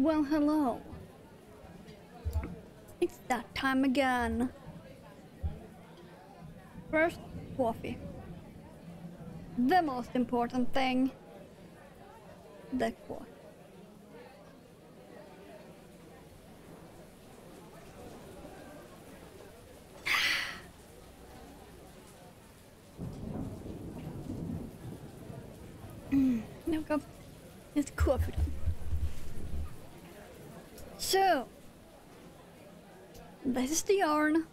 Well, hello. It's that time again. First, coffee. The most important thing. The coffee. No go. It's coffee. So, this is the yarn.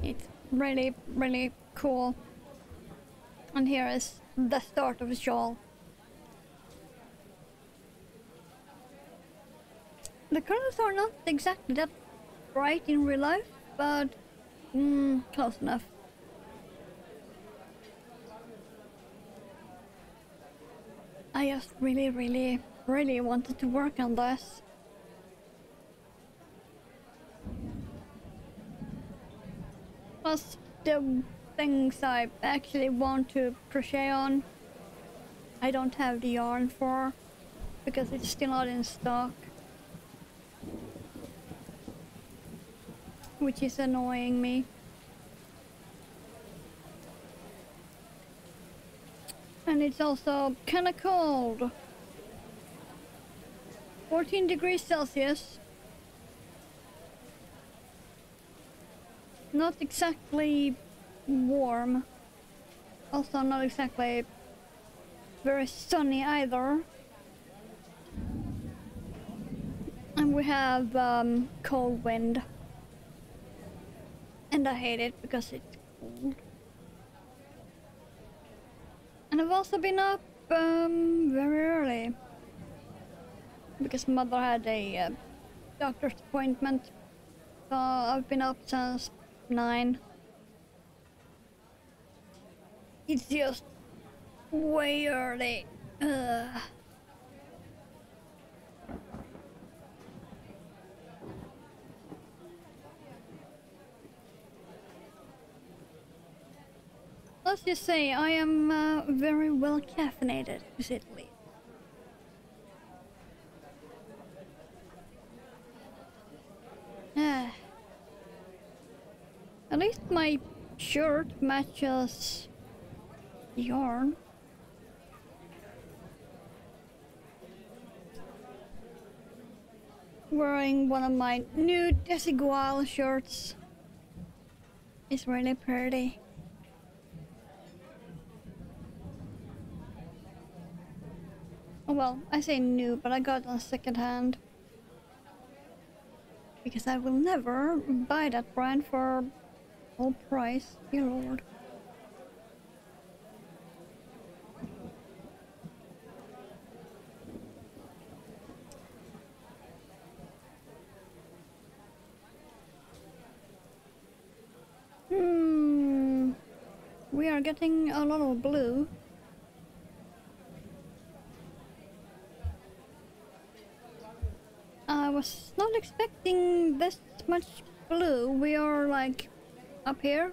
It's really, really cool. And here is the start of the shawl. The colors are not exactly that bright in real life, but close enough. I just really wanted to work on this. Plus the things I actually want to crochet on, I don't have the yarn for, because it's still not in stock. Which is annoying me. And it's also kinda cold. 14 degrees Celsius. Not exactly warm. Also not exactly very sunny either. And we have cold wind. And I hate it because it's cold. And I've also been up very early. Because mother had a doctor's appointment. So I've been up since 9. It's just way early. Let's just say I am very well caffeinated, to say the least. At least my shirt matches the yarn. Wearing one of my new Desigual shirts. It's really pretty. Oh, well, I say new, but I got it on second hand. Because I will never buy that brand for full price, dear lord. We are getting a lot of blue. I was not expecting this much blue. We are like up here.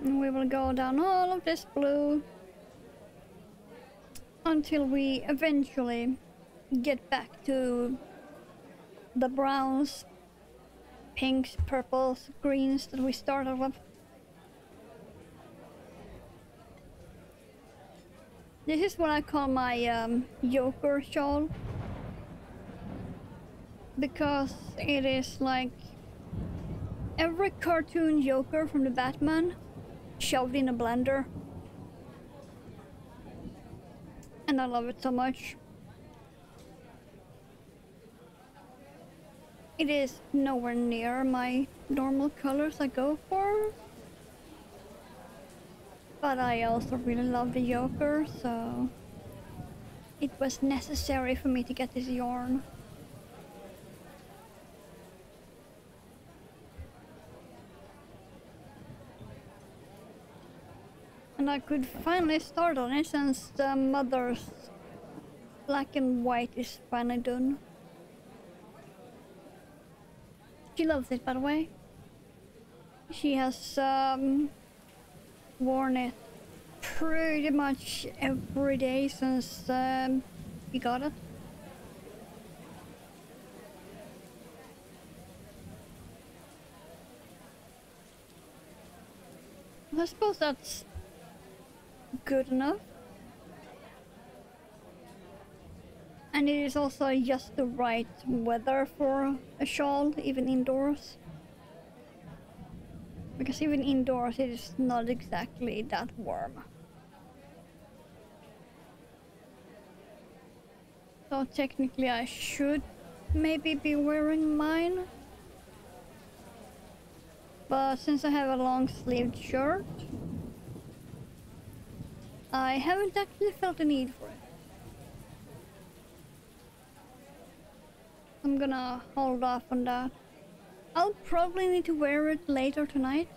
And we will go down all of this blue until we eventually get back to the browns, pinks, purples, greens that we started with. This is what I call my Joker shawl. Because it is like every cartoon Joker from the Batman shoved in a blender. And I love it so much. It is nowhere near my normal colors I go for. But I also really love the Joker, so it was necessary for me to get this yarn. And I could finally start on it since the mother's black and white is finally done. She loves it, by the way. She has worn it pretty much every day since we got it. I suppose that's good enough. And it is also just the right weather for a shawl, even indoors. Because even indoors it is not exactly that warm. So technically I should maybe be wearing mine. But since I have a long-sleeved shirt, I haven't actually felt the need for it. I'm gonna hold off on that. I'll probably need to wear it later tonight.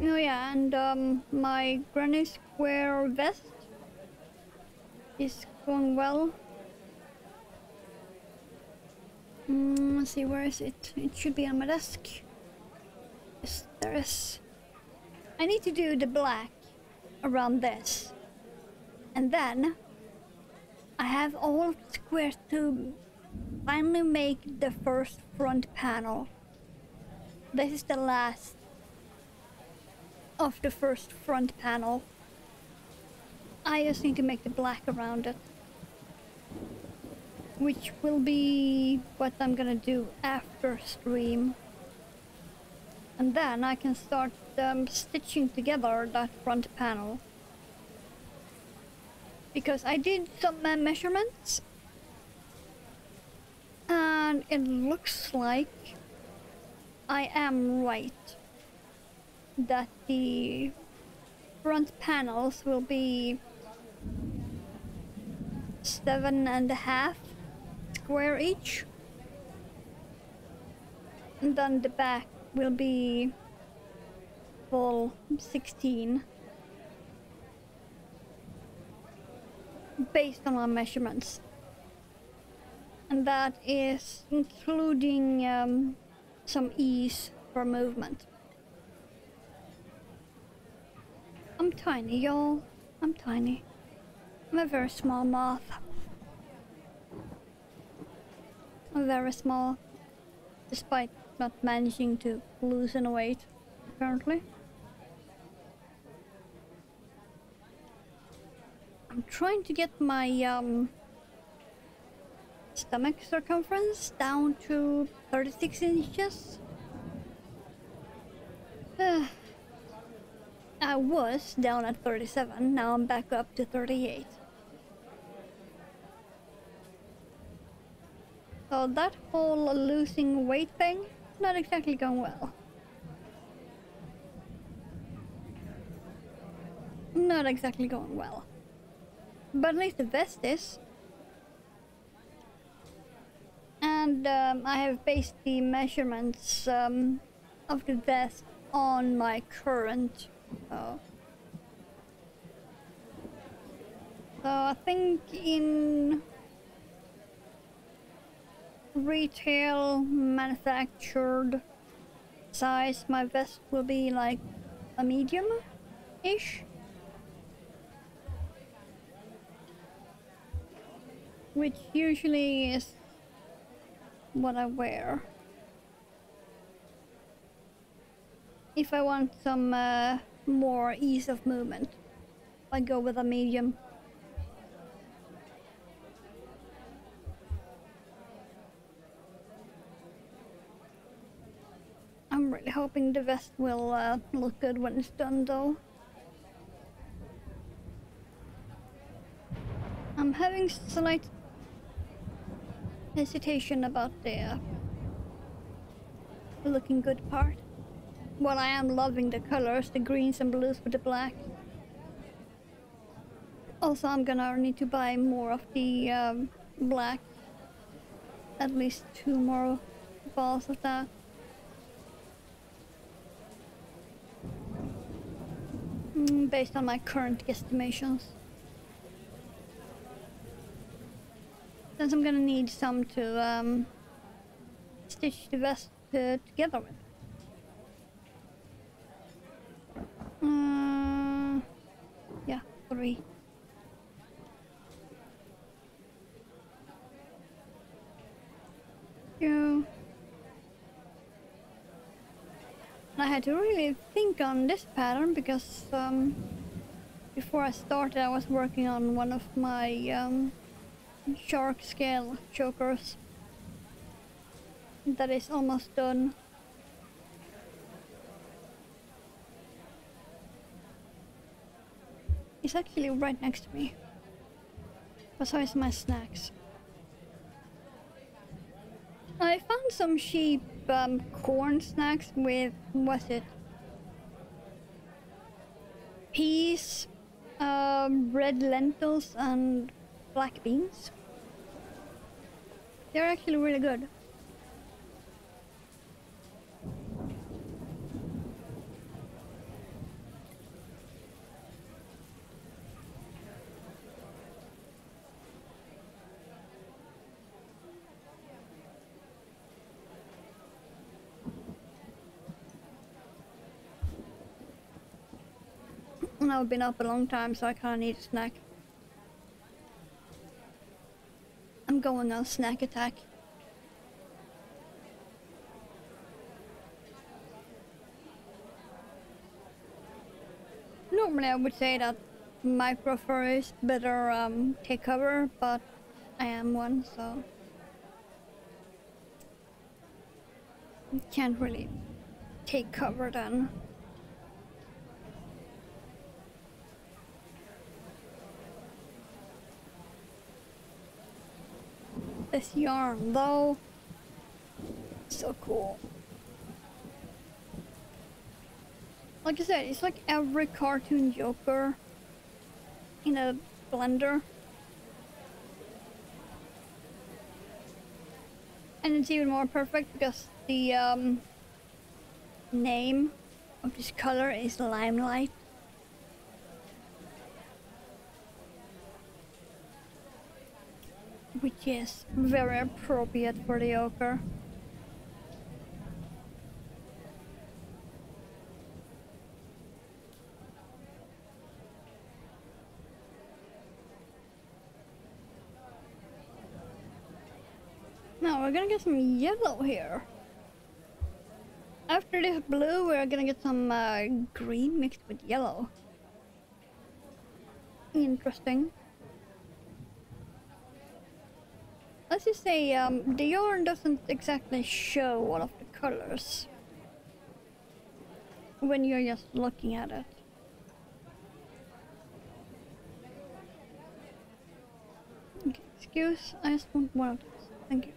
Oh yeah, and my granny square vest is going well. Let's see, where is it? It should be on my desk. Yes, there is. I need to do the black around this. And then I have all squares to finally make the first front panel. This is the last of the first front panel. I just need to make the black around it, which will be what I'm gonna do after stream. And then I can start stitching together that front panel. Because I did some measurements and it looks like I am right that the front panels will be 7.5 square each, and then the back will be full 16 based on our measurements, and that is including some ease for movement. I'm tiny, y'all. I'm tiny. I'm a very small moth. I'm very small, despite not managing to loosen weight currently. I'm trying to get my stomach circumference down to 36 inches. I was down at 37, now I'm back up to 38. So that whole losing weight thing, not exactly going well. Not exactly going well. But at least the vest is. And I have based the measurements of the vest on my current. So I think in retail manufactured size, my vest will be like a medium-ish. Which usually is what I wear. If I want some more ease of movement, I go with a medium. I'm really hoping the vest will look good when it's done though. I'm having slight hesitation about the looking good part. Well, I am loving the colors, the greens and blues with the black. Also, I'm gonna need to buy more of the black. At least 2 more balls of that. Based on my current guesstimations. Since I'm gonna need some to stitch the vest put together with. Yeah, 3. Yeah. I had to really think on this pattern because before I started I was working on one of my shark scale chokers that is almost done. It's actually right next to me. Besides my snacks. I found some cheap corn snacks with, what's it? Peas, red lentils and black beans. They're actually really good. And I've been up a long time, so I kinda need a snack. I'm going on snack attack. Normally I would say that my prefer is better take cover, but I am one, so can't really take cover then. This yarn though, so cool. Like I said, it's like every cartoon Joker in a blender. And it's even more perfect because the name of this color is Limelight. Which is very appropriate for the ochre. Now we're gonna get some yellow here. After this blue, we're gonna get some green mixed with yellow. Interesting. Let's just say the yarn doesn't exactly show all of the colors when you're just looking at it. Okay, excuse, I just want one of those. Thank you.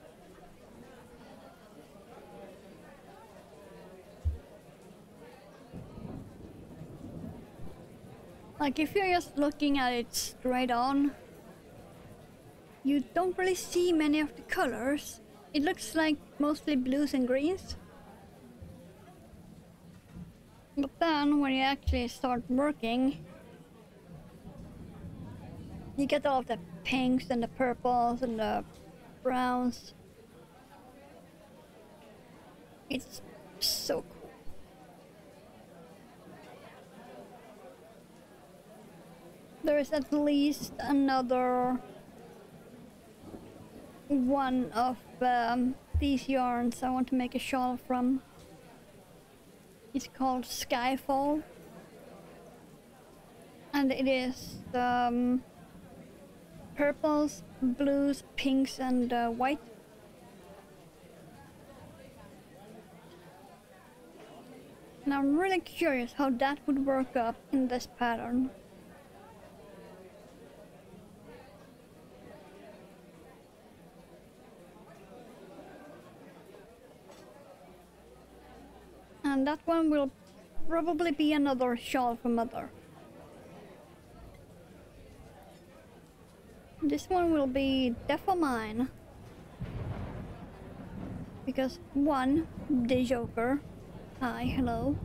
Like if you're just looking at it straight on, you don't really see many of the colors. It looks like mostly blues and greens. But then when you actually start working, you get all of the pinks and the purples and the browns. It's so cool. There is at least another one of these yarns I want to make a shawl from. It's called Skyfall, and it is purples, blues, pinks and white. And I'm really curious how that would work up in this pattern. And that one will probably be another shawl for Mother. This one will be definitely mine. Because 1, the Joker. Hi, hello.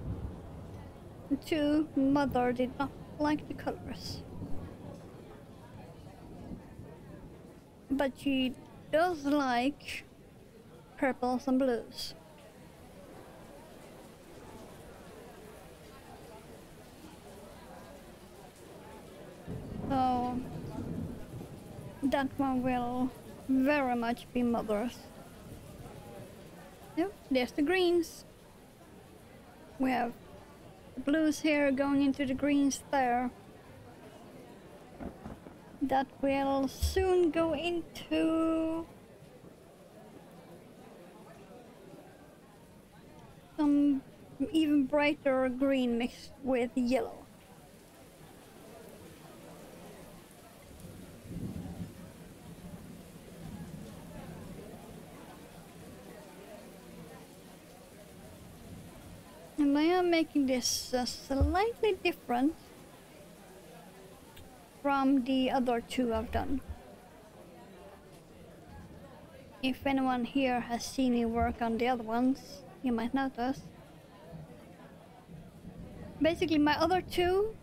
2, Mother did not like the colors. But she does like purples and blues. that one will very much be mother's. Yep, there's the greens. We have the blues here going into the greens there. That will soon go into some even brighter green mixed with yellow. And I am making this slightly different from the other two I've done. If anyone here has seen me work on the other ones, you might notice. Basically, my other two,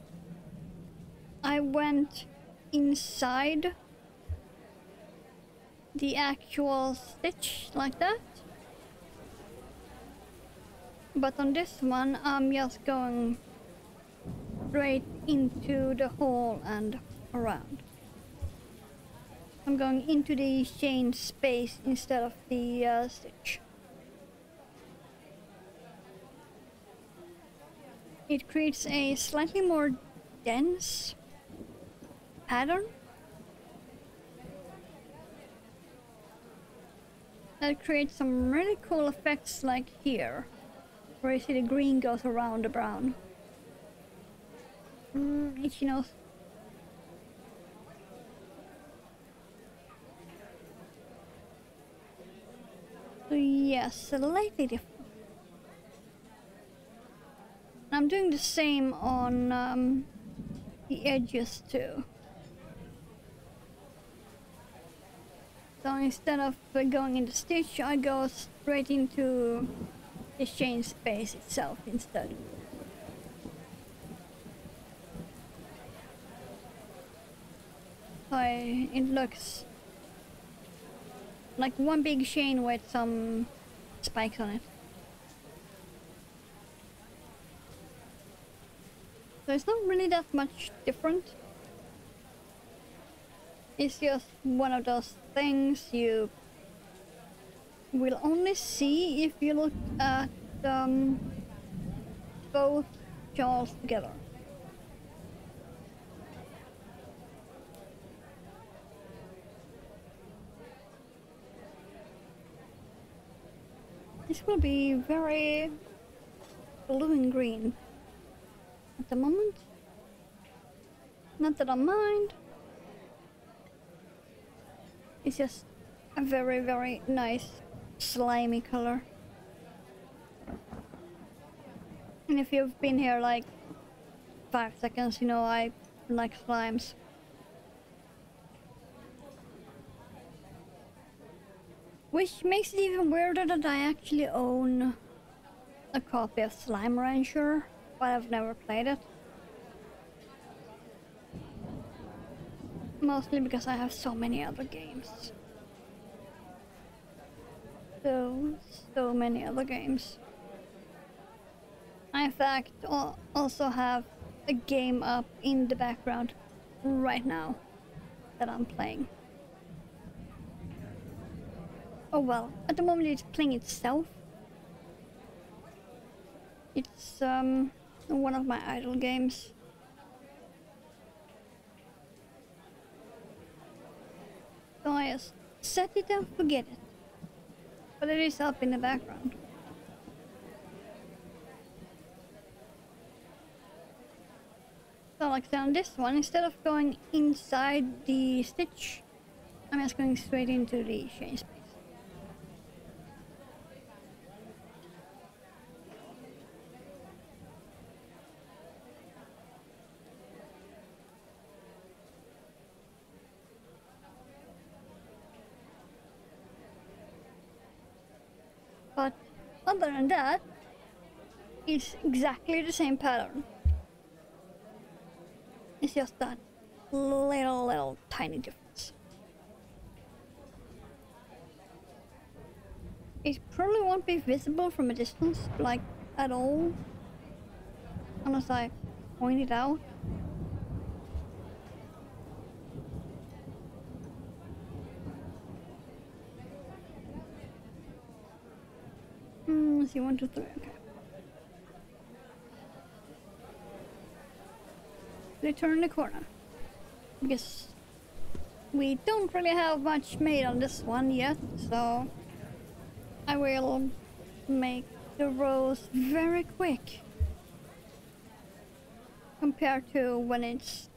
I went inside the actual stitch like that. But on this one, I'm just going straight into the hole and around. I'm going into the chain space instead of the stitch. It creates a slightly more dense pattern. That creates some really cool effects like here, where you see the green goes around the brown. Itchy nose. So yes, slightly different. I'm doing the same on the edges too. So instead of going into stitch, I go straight into the chain space itself instead. So it looks like one big chain with some spikes on it. So it's not really that much different. It's just one of those things you will only see if you look at both shawls together. This will be very blue and green at the moment. Not that I mind. It's just a very, very nice slimy color. And if you've been here like 5 seconds, you know I like slimes. Which makes it even weirder that I actually own a copy of Slime Rancher, but I've never played it. Mostly because I have so many other games. So many other games. I in fact also have a game up in the background right now that I'm playing. Oh well, at the moment it's playing itself. It's one of my idle games. So I just set it and forget it. But it is up in the background. So like on this one, instead of going inside the stitch, I'm just going straight into the chain space. But other than that, it's exactly the same pattern. It's just that little tiny difference. It probably won't be visible from a distance, like at all, unless I point it out. Let's see, 1, 2, 3, okay. We turn the corner. Because we don't really have much made on this one yet, so I will make the rows very quick compared to when it's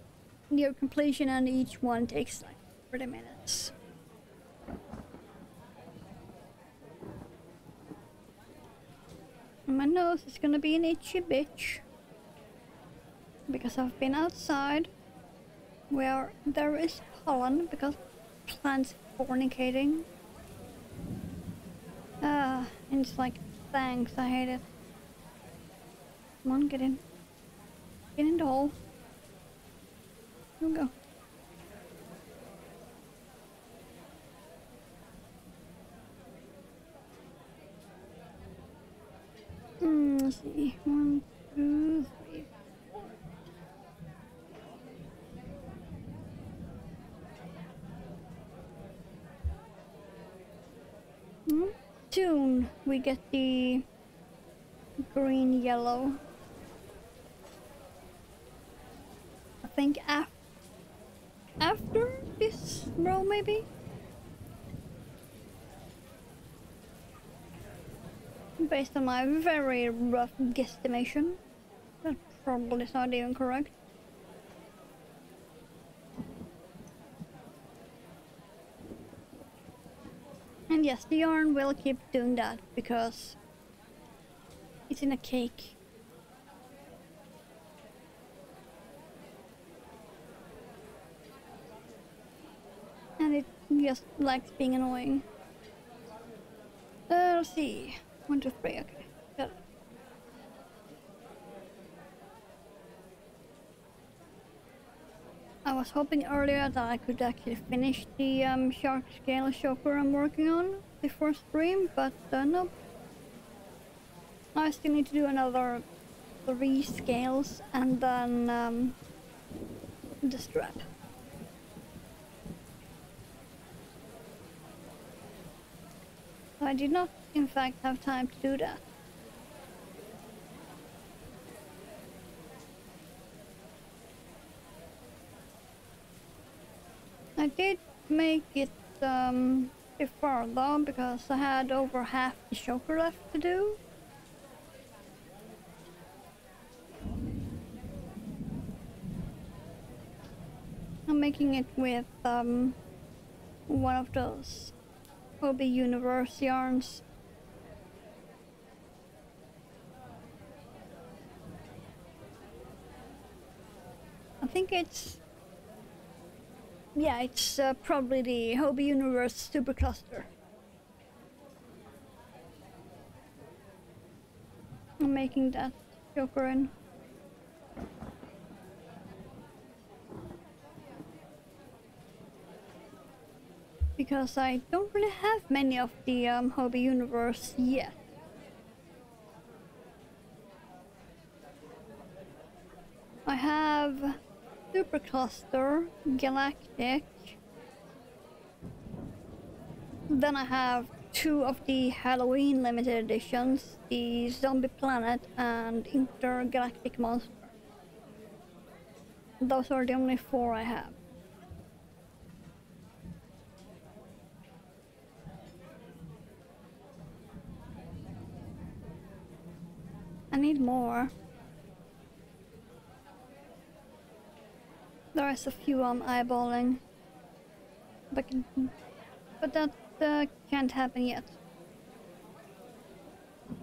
near completion and each one takes like 30 minutes. And my nose is gonna be an itchy bitch because I've been outside where there is pollen because plants fornicating. And it's like, thanks, I hate it. Come on, get in. Get in the hole. Here we go. Let's see. 1, 2, 3, 4. Soon we get the green yellow. I think after this row maybe? Based on my very rough guesstimation. That probably is not even correct. And yes, the yarn will keep doing that because it's in a cake. And it just likes being annoying. Let's see. 1, 2, 3, okay. Got it. I was hoping earlier that I could actually finish the shark scale choker I'm working on before stream, but no. I still need to do another 3 scales and then the strap. I did not, in fact, have time to do that. I did make it before though, because I had over half the choker left to do. I'm making it with one of those Hobby Universe yarns. I think it's... yeah, it's probably the Hobby Universe Super Cluster. I'm making that choker in. Because I don't really have many of the Hobby Universe yet. I have Super Cluster, Galactic. Then I have 2 of the Halloween limited editions, the Zombie Planet and Intergalactic Monster. Those are the only 4 I have. I need more. There is a few I'm eyeballing, but that can't happen yet.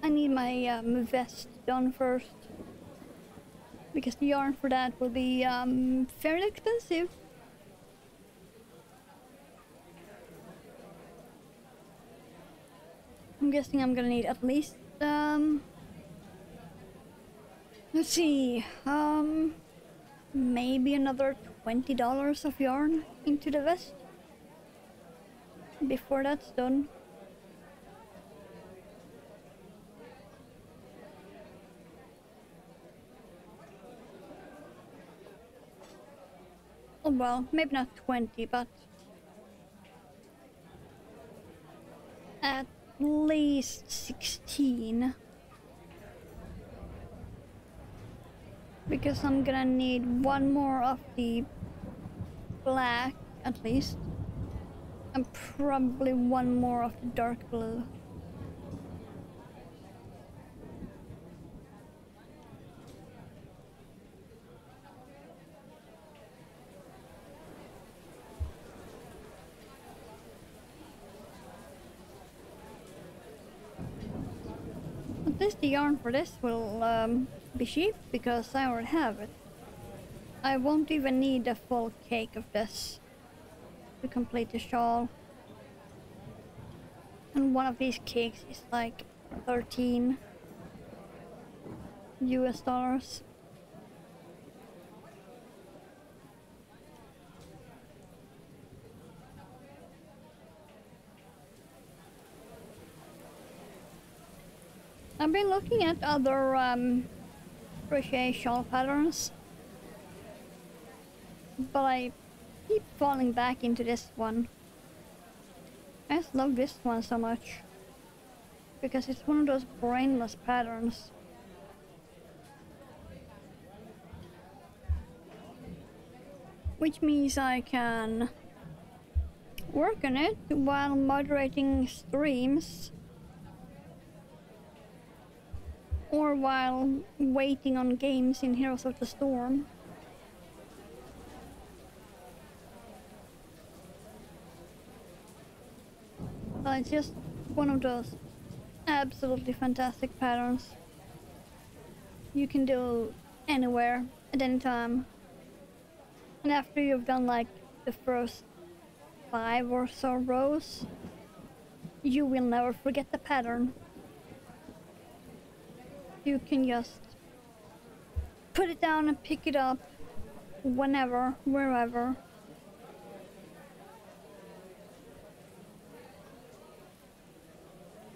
I need my vest done first, because the yarn for that will be fairly expensive. I'm guessing I'm gonna need at least let's see, maybe another $20 of yarn into the vest before that's done. Oh well, maybe not 20, but at least 16. because I'm gonna need one more of the black at least, and probably one more of the dark blue. At least the yarn for this will be cheap because I already have it. I won't even need a full cake of this to complete the shawl. And one of these cakes is like 13 US dollars. I've been looking at other crochet shawl patterns, but I keep falling back into this one. I just love this one so much because it's one of those brainless patterns. Which means I can work on it while moderating streams or while waiting on games in Heroes of the Storm. But it's just one of those absolutely fantastic patterns you can do anywhere at any time. And after you've done like the first 5 or so rows, you will never forget the pattern. You can just put it down and pick it up whenever, wherever.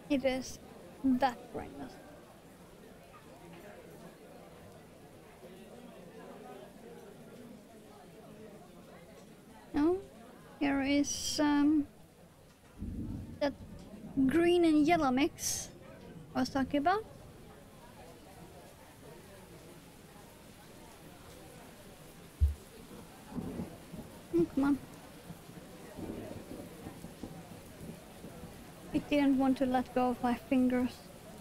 It is that brainless. Now, here is that green and yellow mix I was talking about. Come on. I didn't want to let go of my fingers.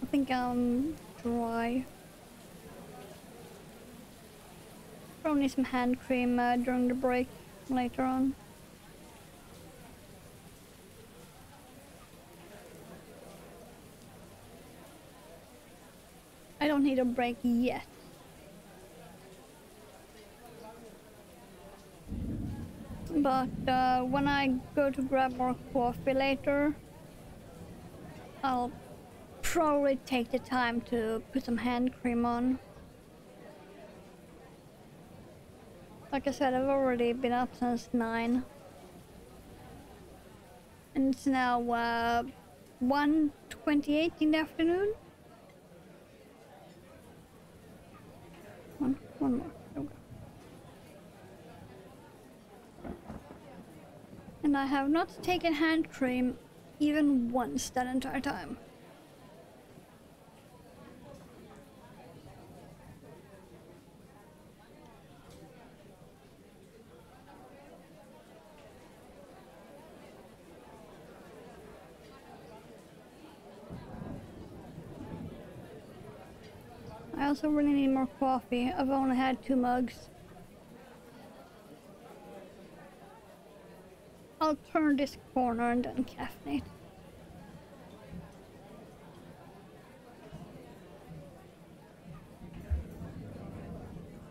I think I'm dry. Probably need some hand cream during the break later on. I don't need a break yet. But when I go to grab more coffee later, I'll probably take the time to put some hand cream on. Like I said, I've already been up since 9. And it's now 1:28 in the afternoon. One more. There we go. And I have not taken hand cream even once that entire time. I also really need more coffee. I've only had 2 mugs. I'll turn this corner and then caffeinate.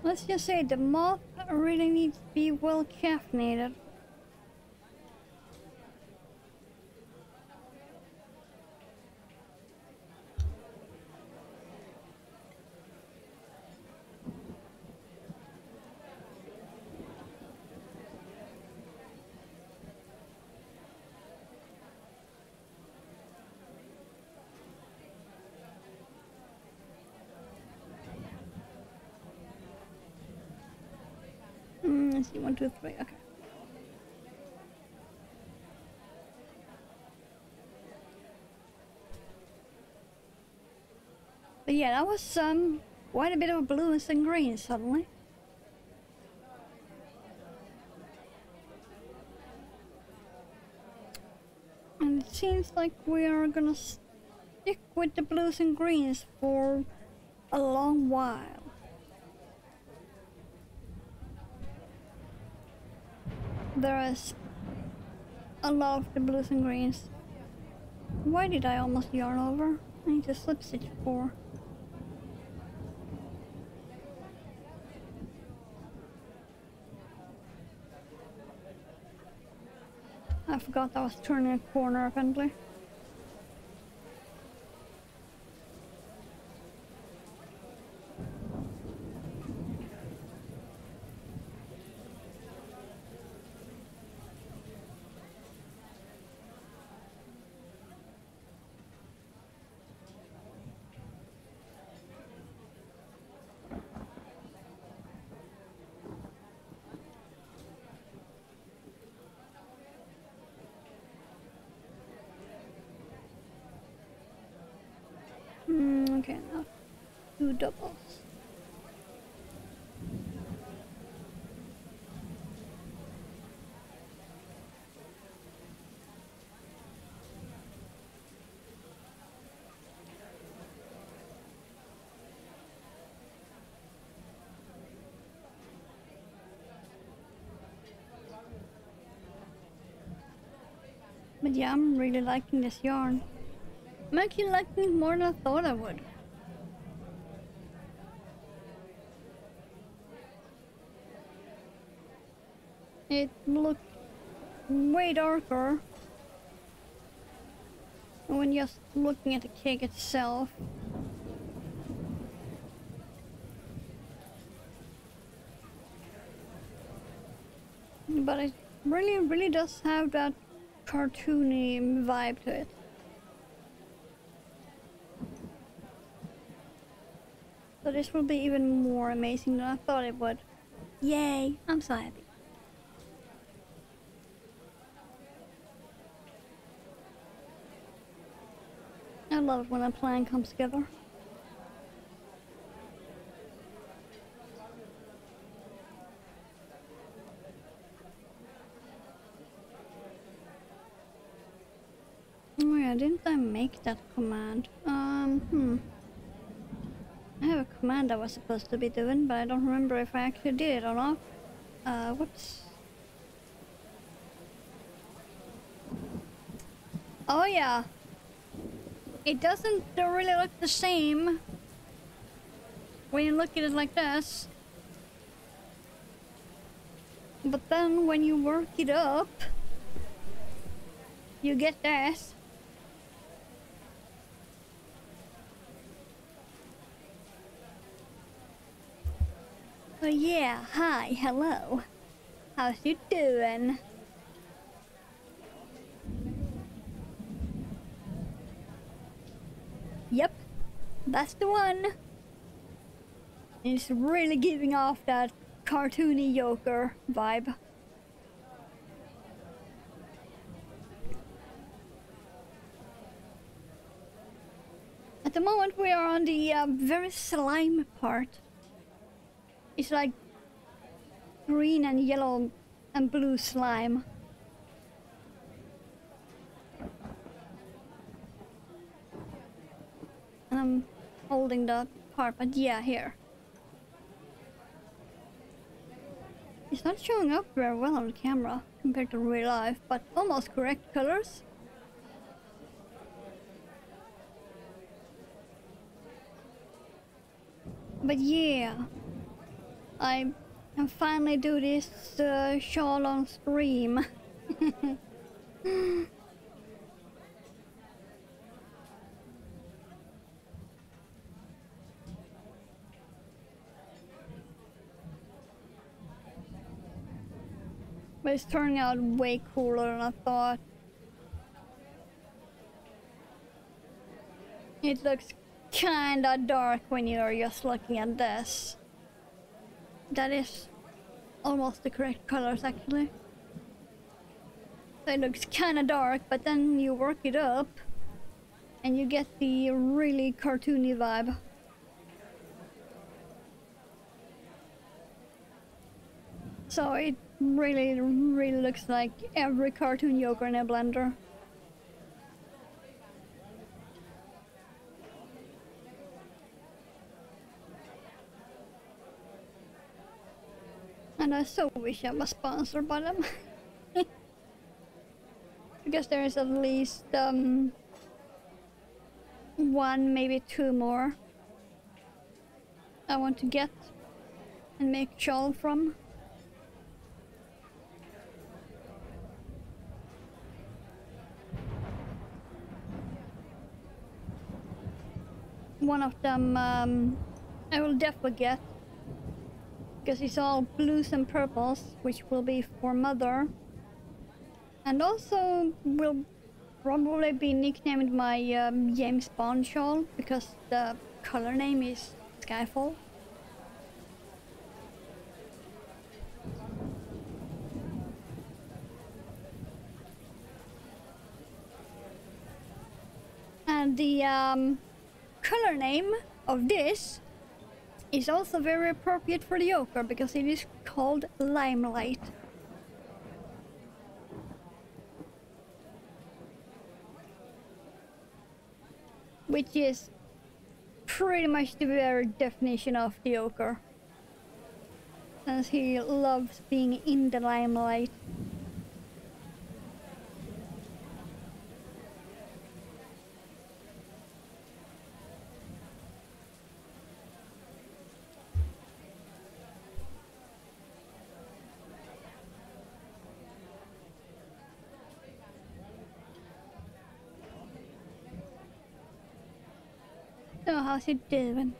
Let's just say the mop really needs to be well caffeinated. Let's see, 1, 2, 3, okay. But yeah, that was quite a bit of blues and greens suddenly. And it seems like we are gonna stick with the blues and greens for a long while. There is a lot of the blues and greens. Why did I almost yarn over? I need to slip stitch 4. I forgot I was turning a corner apparently. Okay, now 2 doubles. But yeah, I'm really liking this yarn. I'm actually liking it more than I thought I would. It looked way darker when just looking at the cake itself. But it really does have that cartoony vibe to it. So this will be even more amazing than I thought it would. Yay! I'm so happy. I love it when a plan comes together. Oh yeah, didn't I make that command? I have a command I was supposed to be doing, but I don't remember if I actually did it or not. Whoops. Oh yeah. It doesn't really look the same when you look at it like this. But then when you work it up, you get this. So yeah, hi, hello. How's you doing? Yep, that's the one. It's really giving off that cartoony yoker vibe. At the moment we are on the very slime part. It's like green and yellow and blue slime. And I'm holding the part, but yeah, here. It's not showing up very well on camera compared to real life, but almost correct colors. But yeah, I can finally do this shawl on stream. But it's turning out way cooler than I thought. It looks kinda dark when you're just looking at this. That is almost the correct colors actually. So it looks kinda dark, but then you work it up and you get the really cartoony vibe. So it really, really looks like every cartoon Joker in a blender. And I so wish I was sponsored by them. Because there is at least one, maybe two more I want to get and make Shawl from. One of them I will definitely get, because it's all blues and purples, which will be for Mother. And also will probably be nicknamed my James Bond shawl, because the color name is Skyfall. And the color name of this is also very appropriate for the Joker, because it is called Limelight. Which is pretty much the very definition of the Joker, since he loves being in the limelight. So how's it doing?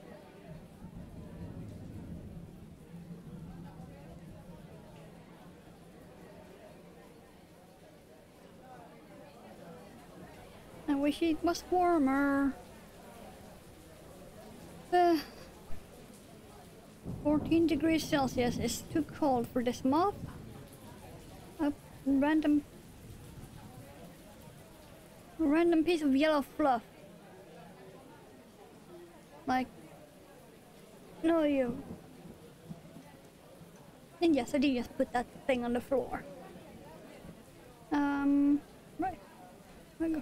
I wish it was warmer. 14 degrees Celsius is too cold for this moth. A random piece of yellow fluff. Like, no, you. And yes, I did just put that thing on the floor. Right. There we go.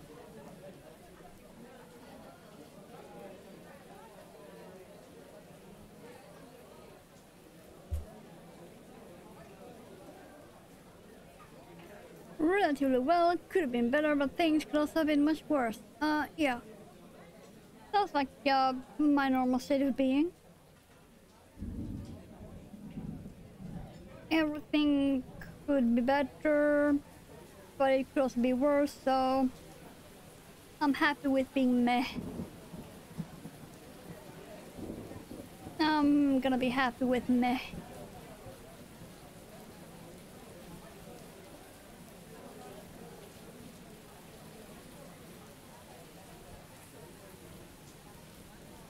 Relatively well, it could have been better, but things could also have been much worse. Yeah. Sounds like my normal state of being. Everything could be better, but it could also be worse, so I'm happy with being meh. I'm gonna be happy with meh.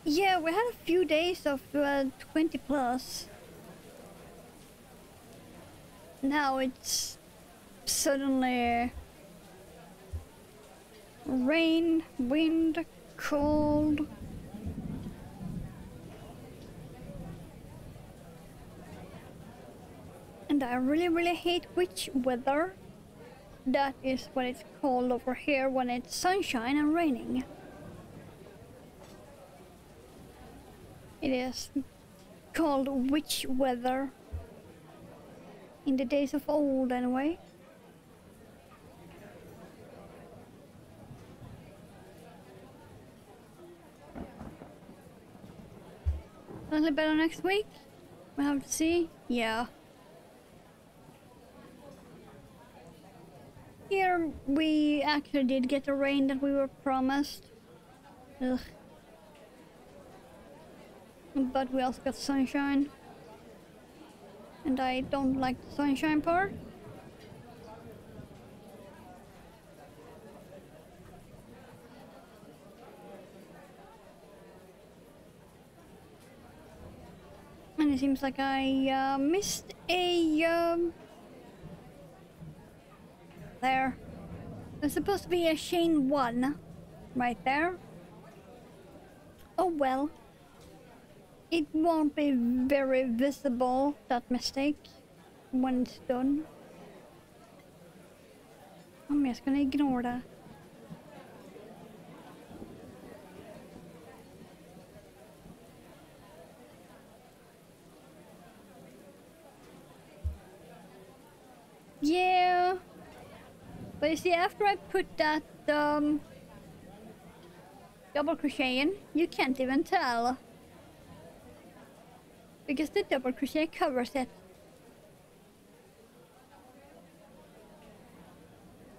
Yeah, we had a few days of 20 plus. Now it's suddenly rain, wind, cold. And I really, really hate witch weather. That is what it's called over here when it's sunshine and raining. It is called witch weather. In the days of old, anyway. Slightly better next week? We'll have to see. Yeah. Here we actually did get the rain that we were promised. Ugh. But we also got sunshine. And I don't like the sunshine part. And it seems like I missed a there. There's supposed to be a chain 1 right there. Oh well. It won't be very visible, that mistake, when it's done. I'm just gonna ignore that. Yeah. But you see, after I put that double crochet in, you can't even tell. Because the double crochet covers it.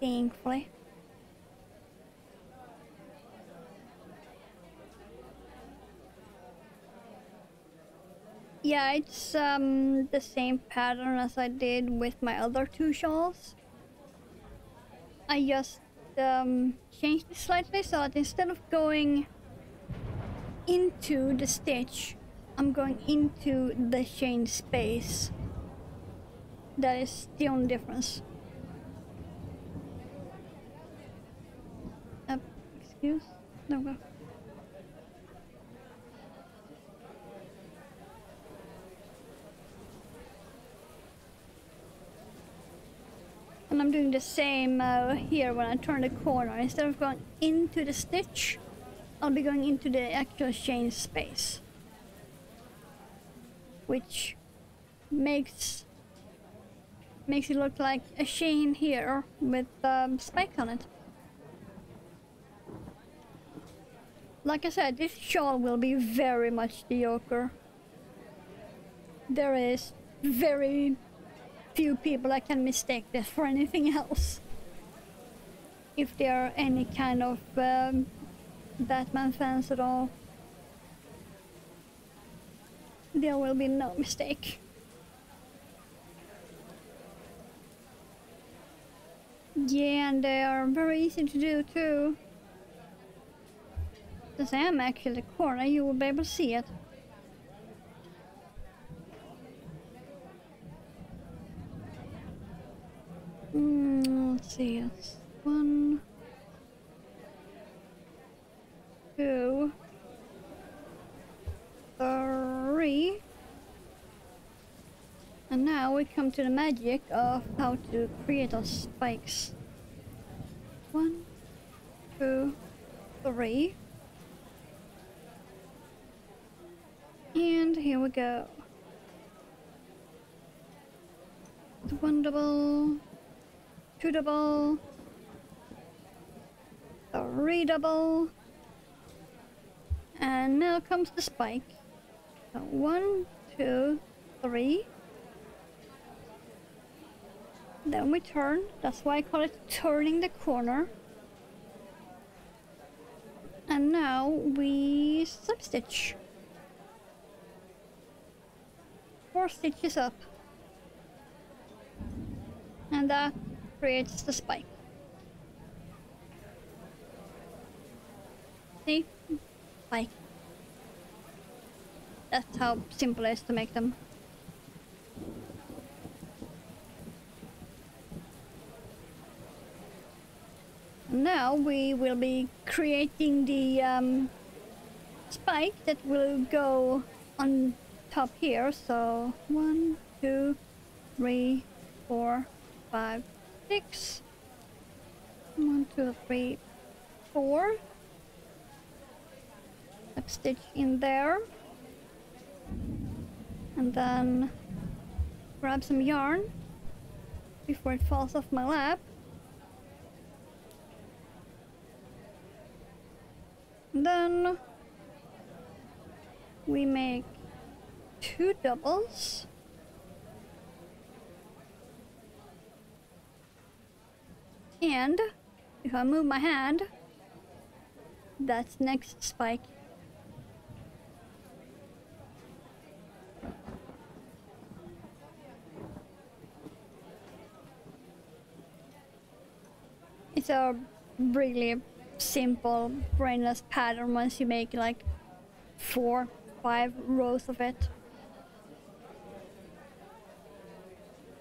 Thankfully. Yeah, it's the same pattern as I did with my other two shawls. I just changed it slightly so that instead of going into the stitch, I'm going into the chain space. That is the only difference. Excuse? No go. And I'm doing the same here when I turn the corner. Instead of going into the stitch, I'll be going into the actual chain space. Which makes it look like a chain here with spikes on it. Like I said, this shawl will be very much the Joker. There is very few people that can mistake this for anything else. If they are any kind of Batman fans at all, there will be no mistake. Yeah, and they are very easy to do too. Since I am actually the corner, you will be able to see it. Let's see, it's 1, 2, 3. And now we come to the magic of how to create those spikes. 1, 2, 3. And here we go. 1 double, 2 double, 3 double, and now comes the spike. So 1, 2, 3. Then we turn. That's why I call it turning the corner. And now we slip stitch. 4 stitches up. And that creates the spike. See? Spike. That's how simple it is to make them. Now we will be creating the spike that will go on top here. So 1, 2, 3, 4, 5, 6. 1, 2, 3, 4. Slip stitch in there. And then grab some yarn before it falls off my lap. And then we make 2 doubles. And if I move my hand, that's next spike. It's a really simple, brainless pattern once you make like 4, 5 rows of it.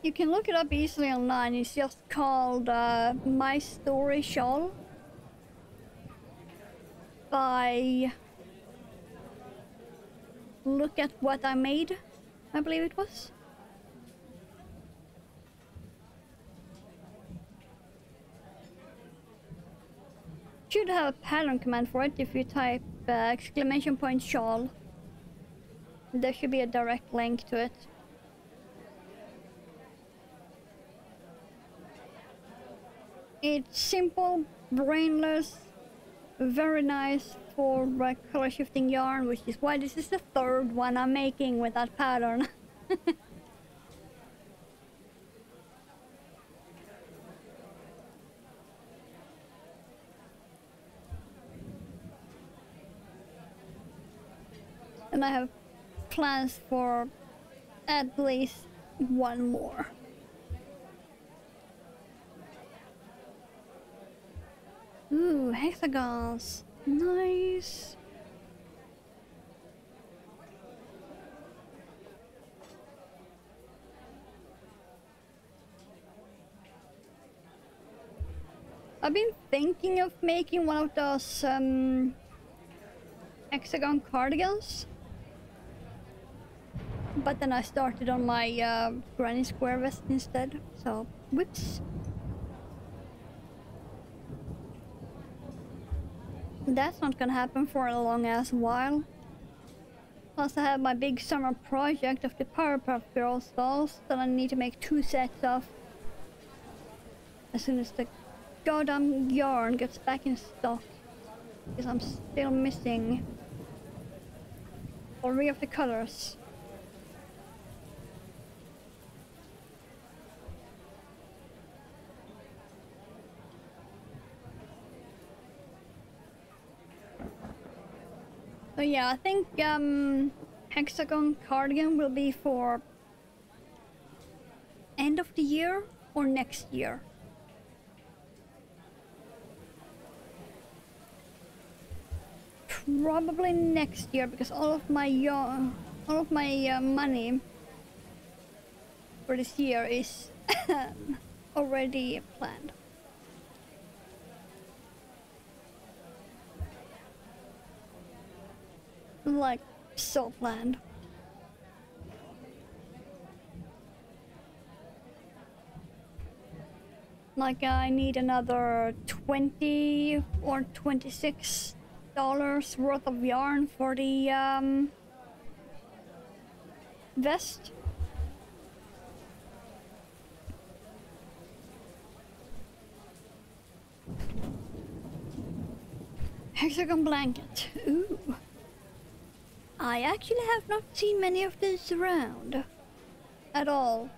You can look it up easily online. It's just called My Story Shawl by Look at What I Made, I believe it was. should have a pattern command for it if you type exclamation point shawl. There should be a direct link to it. It's simple, brainless, very nice for color shifting yarn, which is why this is the third one I'm making with that pattern. And I have plans for at least one more. Ooh, hexagons. Nice. I've been thinking of making one of those hexagon cardigans. But then I started on my granny square vest instead, so whoops. That's not gonna happen for a long ass while. Plus I have my big summer project of the Powerpuff Girls dolls that I need to make 2 sets of. As soon as the goddamn yarn gets back in stock. Because I'm still missing 3 of the colors. So yeah, I think hexagon cardigan will be for end of the year or next year. Probably next year, because all of my money for this year is already planned. Like, so planned. Like, I need another $20 or $26 worth of yarn for the vest. Hexagon blanket. Ooh. I actually have not seen many of these around at all.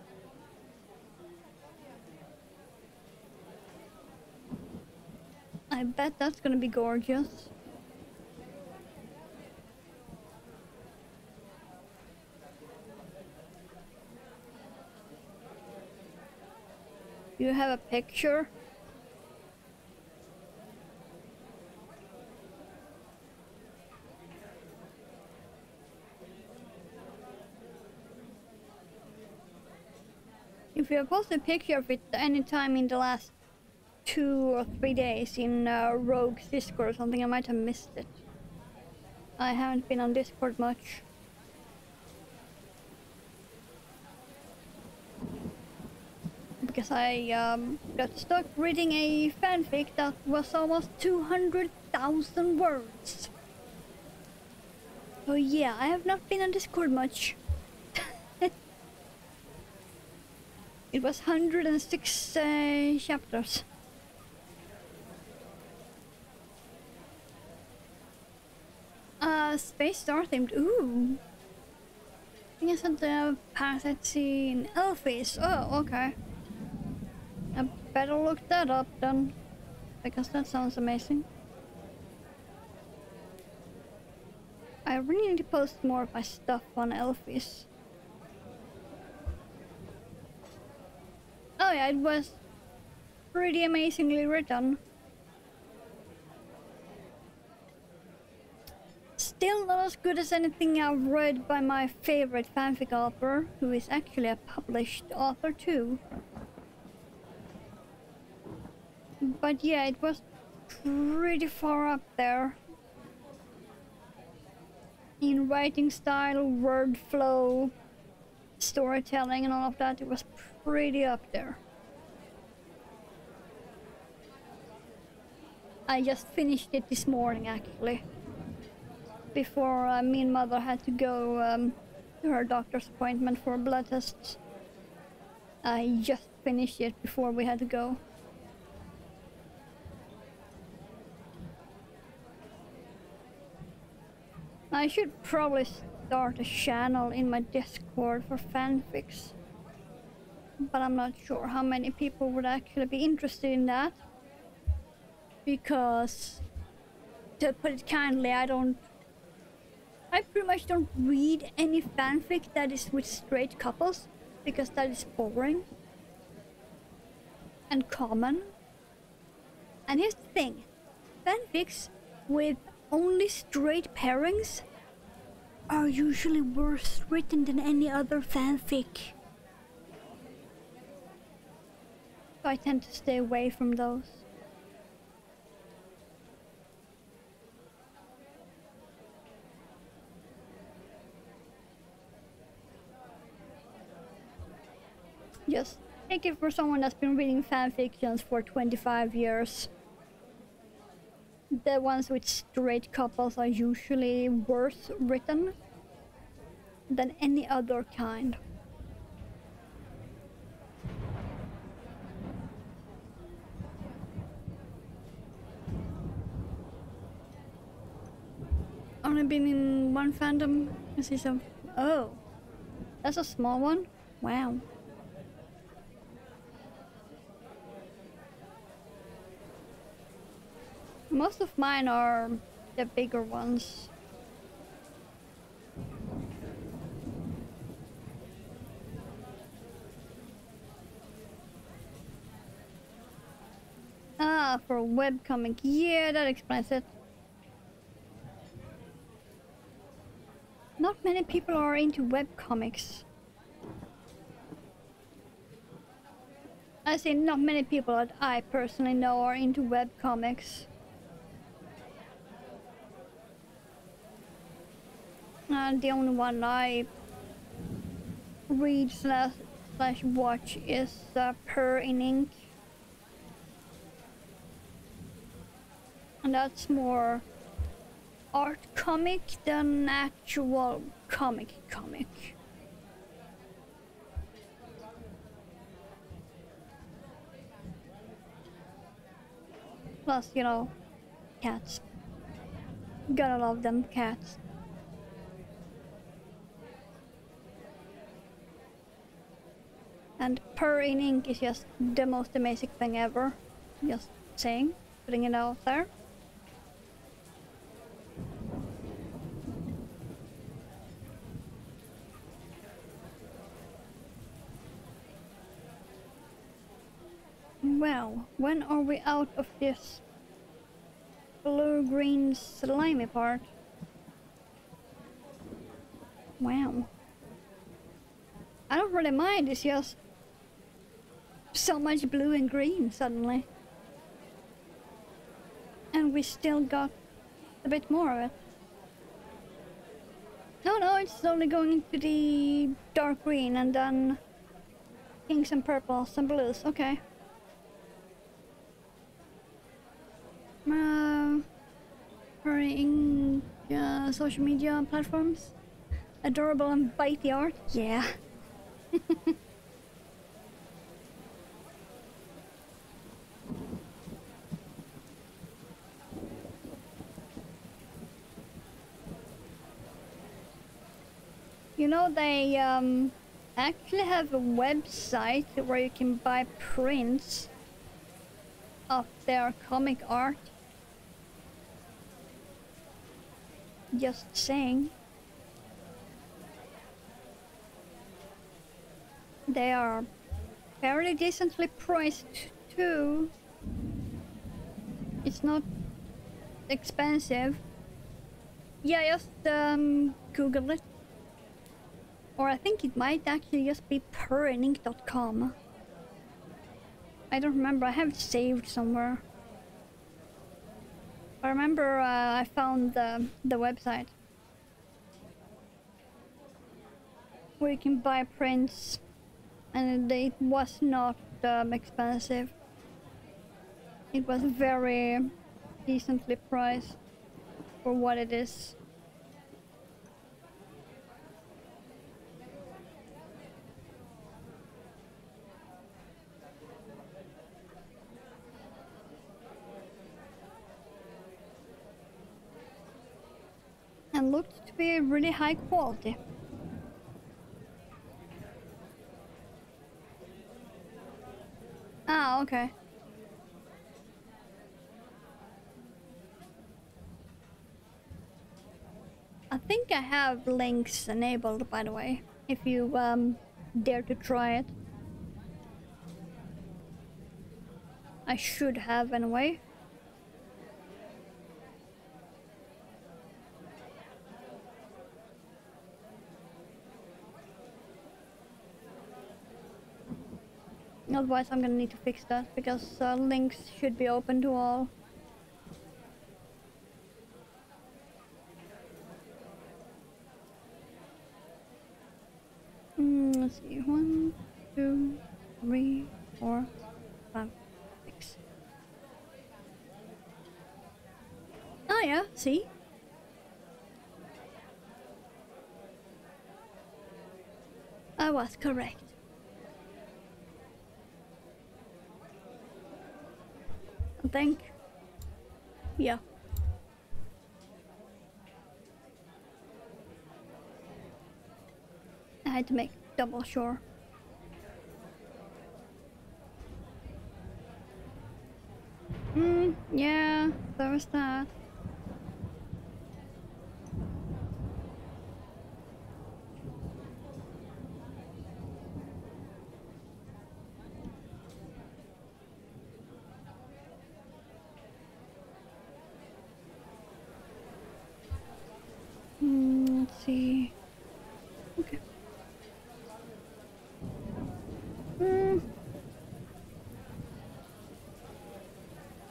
I bet that's gonna be gorgeous. You have a picture? If you have posted a picture of it any time in the last 2 or 3 days in Rogue's Discord or something, I might have missed it. I haven't been on Discord much. Because I got stuck reading a fanfic that was almost 200,000 words. So yeah, I have not been on Discord much. It was 106 chapters. Space Star themed. Ooh. I guess at the Parasite scene. Elfies. Oh, okay. I better look that up then. Because that sounds amazing. I really need to post more of my stuff on Elfies. Oh yeah, it was pretty amazingly written. Still not as good as anything I've read by my favorite fanfic author, who is actually a published author too. But yeah, it was pretty far up there. In writing style, word flow, storytelling and all of that, it was pretty up there. I just finished it this morning actually. Before me and mother had to go to her doctor's appointment for blood tests. I just finished it before we had to go. I should probably start a channel in my Discord for fanfics. But I'm not sure how many people would actually be interested in that. Because, to put it kindly, I pretty much don't read any fanfic that is with straight couples. Because that is boring. And common. And here's the thing. Fanfics with only straight pairings are usually worse written than any other fanfic. So I tend to stay away from those. Just take it for someone that's been reading fanfictions for 25 years. The ones with straight couples are usually worse written than any other kind. Only been in one fandom. I see some. Oh, that's a small one. Wow. Most of mine are the bigger ones. Ah, for a webcomic. Yeah, that explains it. Not many people are into webcomics. I say not many people that I personally know are into webcomics. The only one I read slash watch is Per in Ink. And that's more art comic than actual comic. Plus, you know, cats. Gotta love them cats. And Per in Ink is just the most amazing thing ever. Just saying, putting it out there. Well, when are we out of this blue-green slimy part? Wow. I don't really mind, it's just so much blue and green suddenly. And we still got a bit more of it. No, it's slowly going into the dark green and then pinks and purples and blues, okay. Hurrying social media platforms. Adorable and bitey art, yeah. You know, they actually have a website where you can buy prints of their comic art. Just saying. They are fairly decently priced too. It's not expensive. Yeah, just Google it. Or I think it might actually just be perinink.com. I don't remember, I have it saved somewhere. I remember I found the website where you can buy prints, and it was not expensive. It was very decently priced for what it is. And looked to be really high quality. Ah, okay. I think I have links enabled, by the way, if you dare to try it. I should have anyway. Otherwise I'm gonna need to fix that, because links should be open to all. Let's see, 1, 2, 3, 4, 5, 6. Oh yeah, see? I was correct. I think. Yeah. I had to make double sure. Yeah, there was that. Let's see. Okay.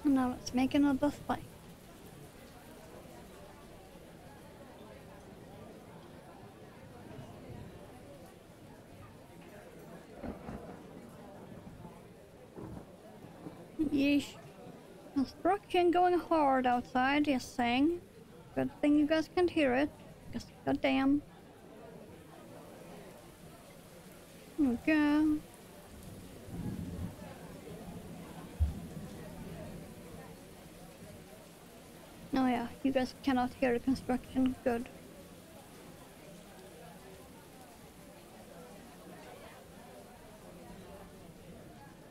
Now let's make another spike. Yeesh. Construction going hard outside, just saying. Good thing you guys can't hear it, because goddamn. Okay. Oh yeah, you guys cannot hear the construction. Good.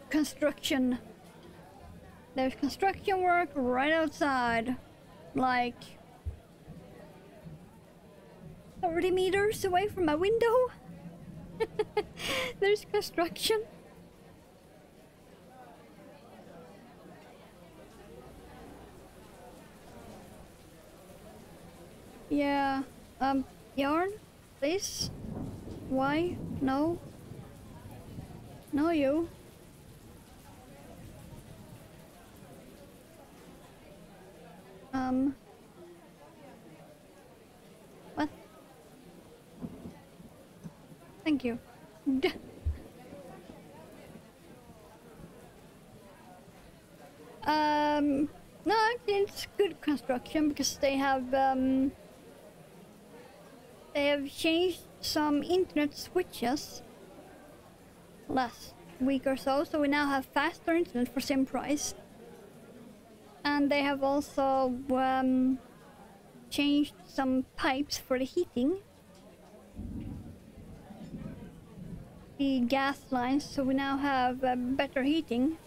Construction. There's construction work right outside. Like 30 meters away from my window. There's construction. Yeah, yarn, please? Why? No? No, you. What? Thank you. No, actually it's good construction, because they have changed some internet switches last week or so, so we now have faster internet for same price. And they have also changed some pipes for the heating. The gas lines, so we now have better heating.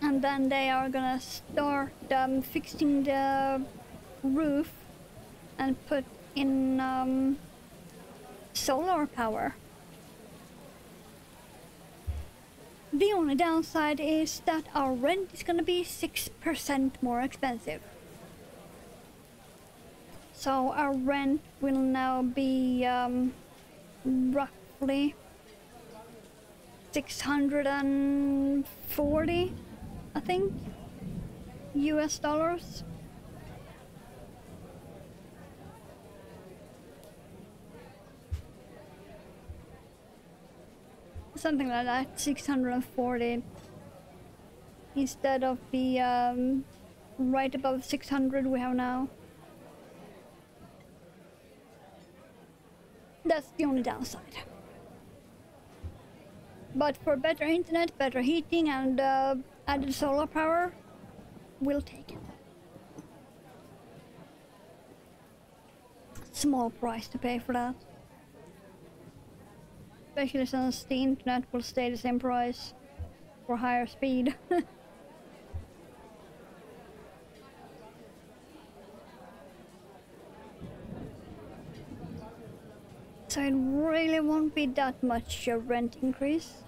And then they are gonna start fixing the roof and put in solar power. The only downside is that our rent is gonna be 6% more expensive. So our rent will now be roughly 640, I think, US dollars. something like that, 640 instead of the right above 600 we have now. That's the only downside. But for better internet, better heating, and added solar power, we'll take it. Small price to pay for that. Especially since the internet will stay the same price for higher speed. So it really won't be that much a rent increase.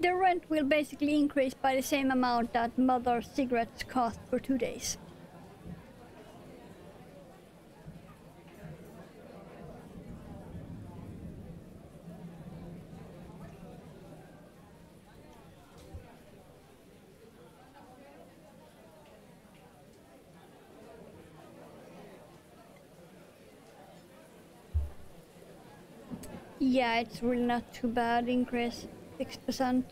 The rent will basically increase by the same amount that Mother's cigarettes cost for 2 days. Yeah, it's really not too bad increase, 6%.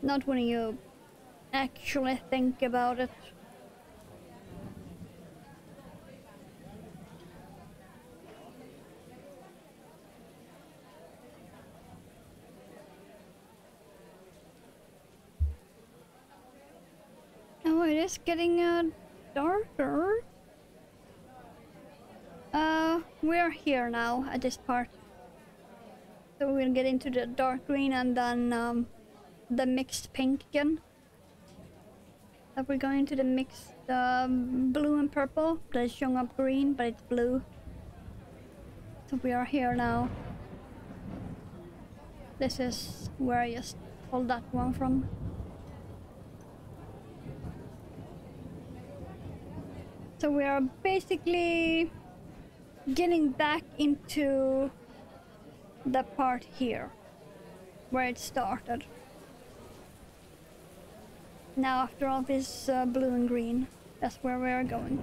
Not when you actually think about it. Oh, it is getting darker. We're here now at this part. So we'll get into the dark green and then the mixed pink again. Then we're going to the mixed blue and purple. That's showing up green, but it's blue. So we are here now. This is where I just pulled that one from. So we are basically getting back into the part here where it started. Now after all this blue and green, that's where we are going.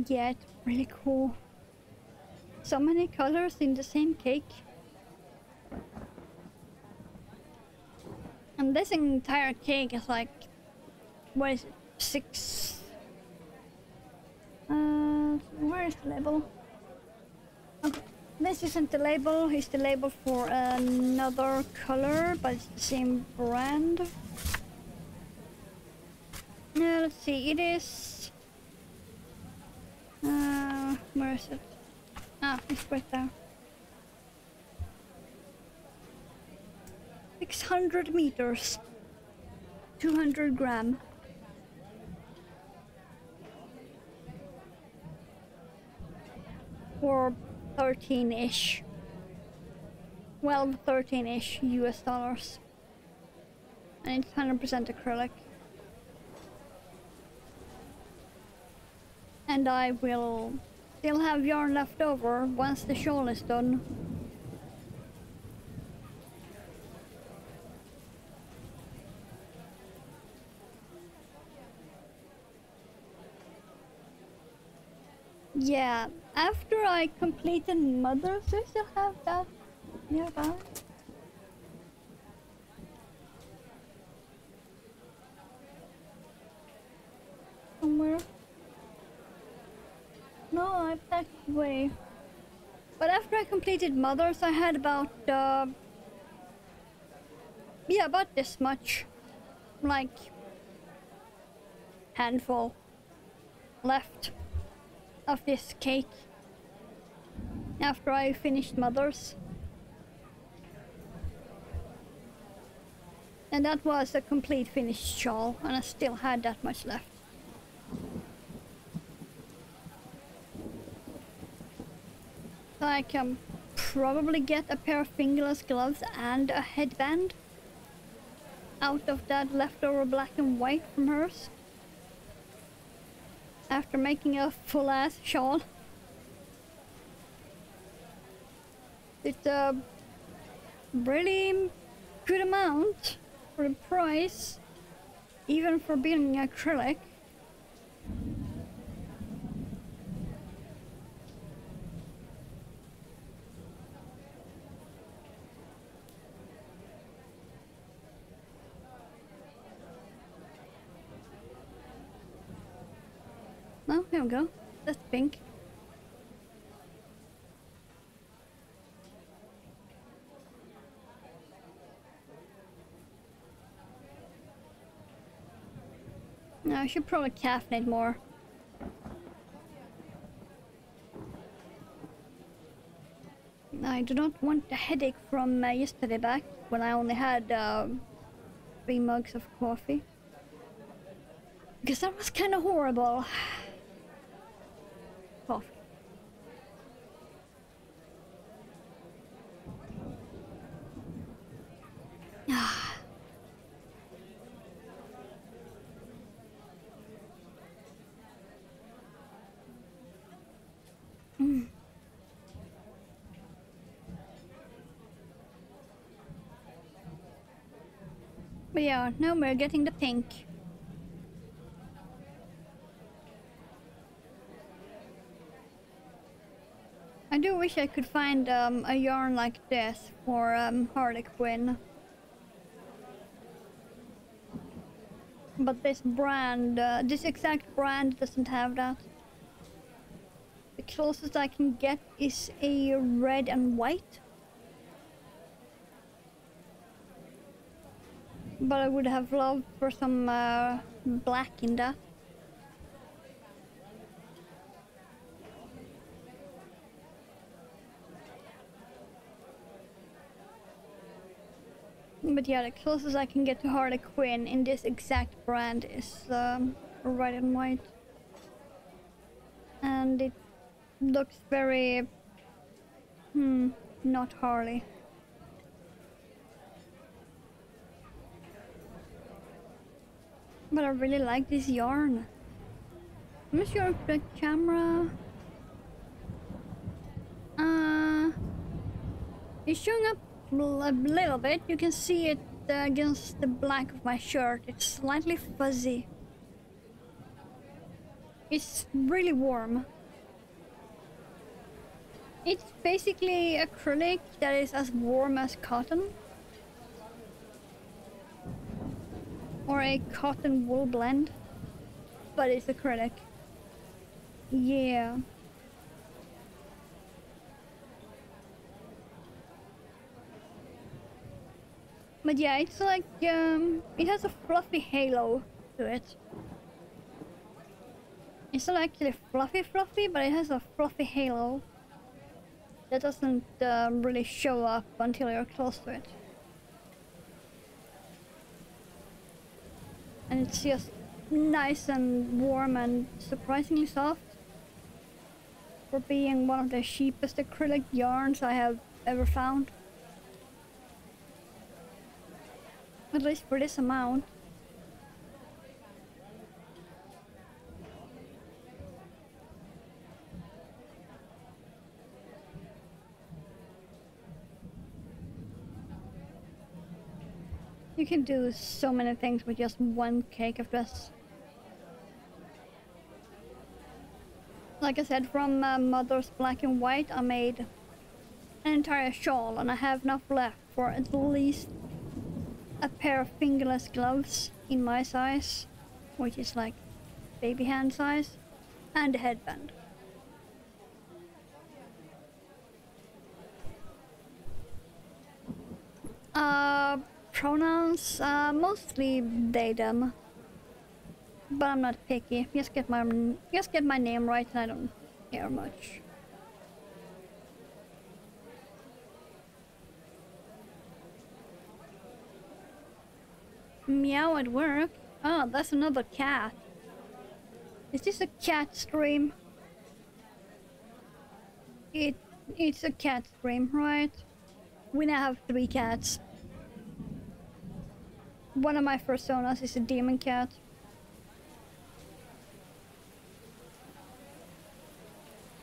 Yeah, it's really cool. So many colors in the same cake. And this entire cake is like, what is it, 6... where is the label? Okay, this isn't the label, it's the label for another color, but it's the same brand. Now let's see, it is... where is it? Ah, it's right there. 600 meters, 200 gram. Or 13-ish. Well, 13-ish US dollars. And it's 100% acrylic. And I will still have yarn left over once the shawl is done. Yeah, after I completed Mother's, I still have that nearby. Somewhere. No, I packed it away. But after I completed Mother's, I had about, yeah, about this much. Like, handful left of this cake after I finished Mother's. And that was a complete finished shawl, and I still had that much left. So I can probably get a pair of fingerless gloves and a headband out of that leftover black and white from hers. After making a full-ass shawl. It's really good amount for the price, even for being acrylic. Oh, here we go. That's pink. No, I should probably caffeinate more. I do not want the headache from yesterday back when I only had 3 mugs of coffee. Because that was kind of horrible. Coffee. But yeah, now we're getting the pink. I do wish I could find a yarn like this for Harley Quinn. But this brand, this exact brand doesn't have that. The closest I can get is a red and white. But I would have loved for some black in that. But yeah, the closest I can get to Harley Quinn in this exact brand is red and white. And it looks very... not Harley. But I really like this yarn. I'm not sure if the camera... it's showing up a little bit. You can see it against the black of my shirt. It's slightly fuzzy. It's really warm. It's basically acrylic that is as warm as cotton. Or a cotton wool blend. But it's acrylic. Yeah. But yeah, it's like, it has a fluffy halo to it. It's not actually fluffy, but it has a fluffy halo that doesn't really show up until you're close to it. And it's just nice and warm and surprisingly soft for being one of the cheapest acrylic yarns I have ever found. At least for this amount. You can do so many things with just one cake of this. Like I said, from Mother's Black and White, I made an entire shawl, and I have enough left for at least a pair of fingerless gloves in my size, which is like baby hand size, and a headband. Pronouns, mostly they, them. But I'm not picky. Just get my name right and I don't care much. Meow at work? Oh, that's another cat. Is this a cat stream? It's a cat stream, right? We now have 3 cats. One of my personas is a demon cat.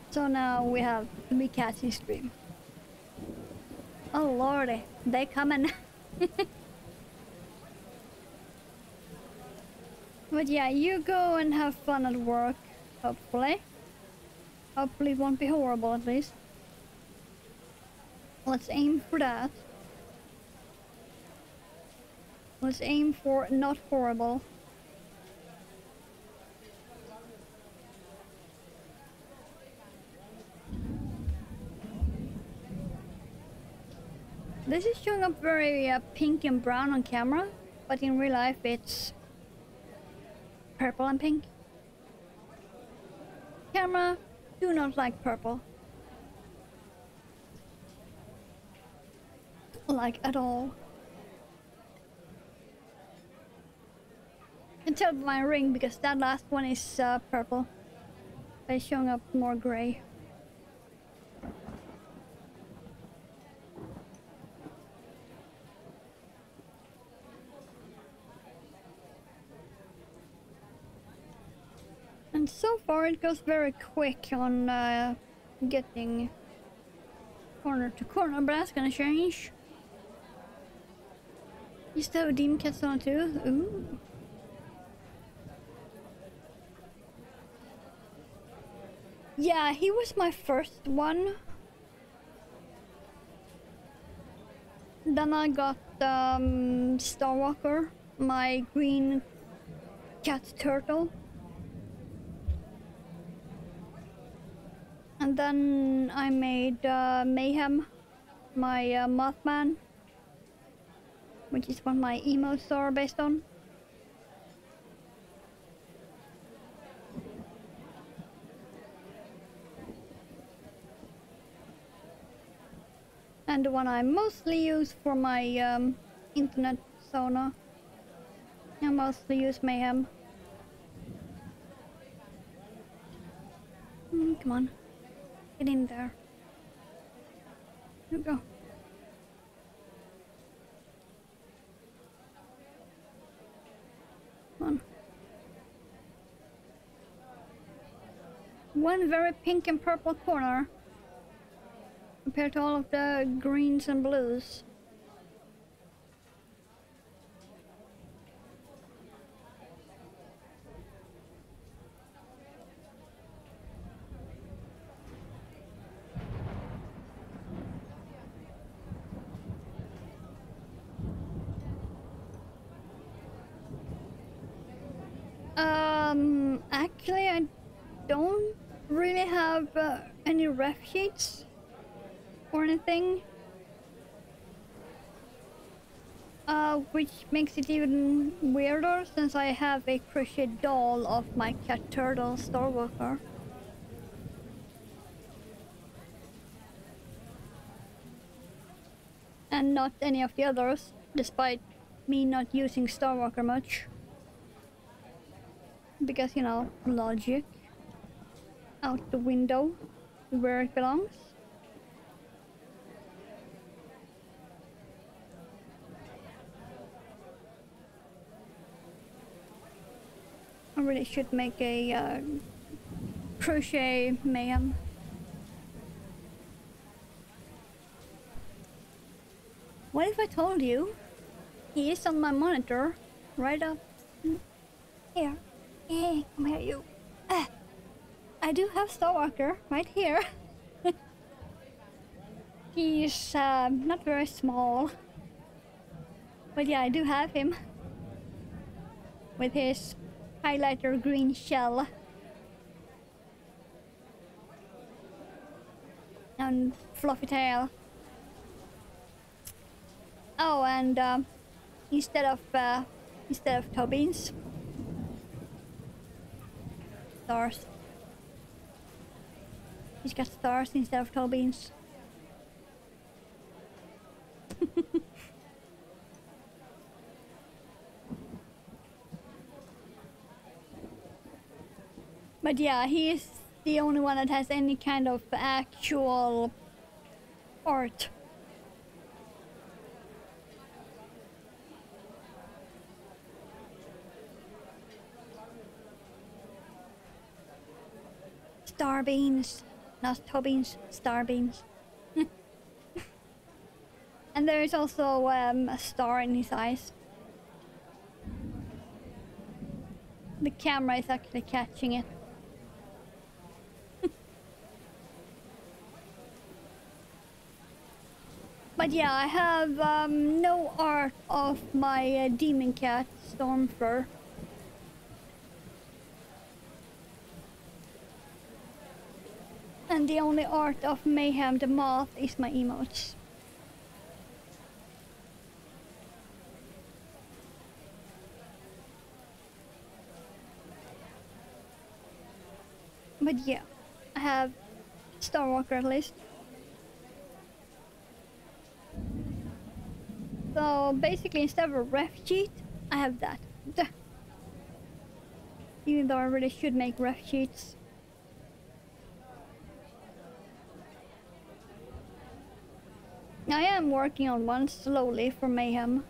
So now we have 3 cats in stream. Oh lordy, they coming. But yeah, you go and have fun at work, hopefully. Hopefully it won't be horrible at least. Let's aim for that. Let's aim for not horrible. This is showing up very pink and brown on camera, but in real life it's purple and pink. Camera, do not like purple. Like at all. I can tell by my ring because that last one is purple. But it's showing up more grey. And so far it goes very quick on getting corner to corner, but that's gonna change. You still have a demon cat on too? Ooh. Yeah, he was my first one. Then I got Starwalker, my green cat turtle. And then I made Mayhem, my Mothman, which is what my emotes are based on. And the one I mostly use for my internet sauna. I mostly use Mayhem. Come on. Get in there. Here we go. Come on. One very pink and purple corner compared to all of the greens and blues. Actually I don't really have any ref sheets or anything. Which makes it even weirder since I have a crocheted doll of my cat turtle Starwalker. And not any of the others, despite me not using Starwalker much. Because, you know, logic. Out the window, where it belongs. I really should make a crochet Mayhem. What if I told you he is on my monitor right up here? Hey, come here, you. I do have Starwalker right here. He's not very small, but yeah, I do have him with his highlighter green shell and fluffy tail. Oh, and instead of toe beans, stars. He's got stars instead of toe beans. But yeah, he is the only one that has any kind of actual art. Star beans, not toe beans, star beans. And There is also a star in his eyes. The camera is actually catching it. But yeah, I have no art of my demon cat, Stormfur. And the only art of Mayhem the Moth is my emotes. But yeah, I have Starwalker at least. So basically instead of a ref sheet, I have that. Duh. Even though I really should make ref sheets. I am working on one slowly for Mayhem.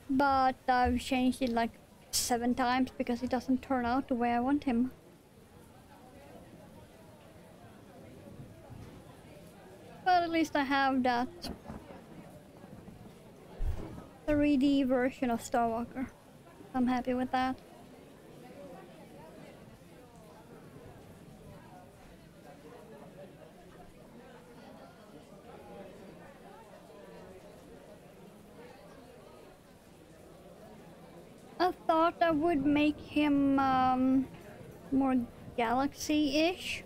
But I've changed it like 7 times because it doesn't turn out the way I want him. But at least I have that 3D version of Starwalker. I'm happy with that. I thought I would make him more galaxy-ish.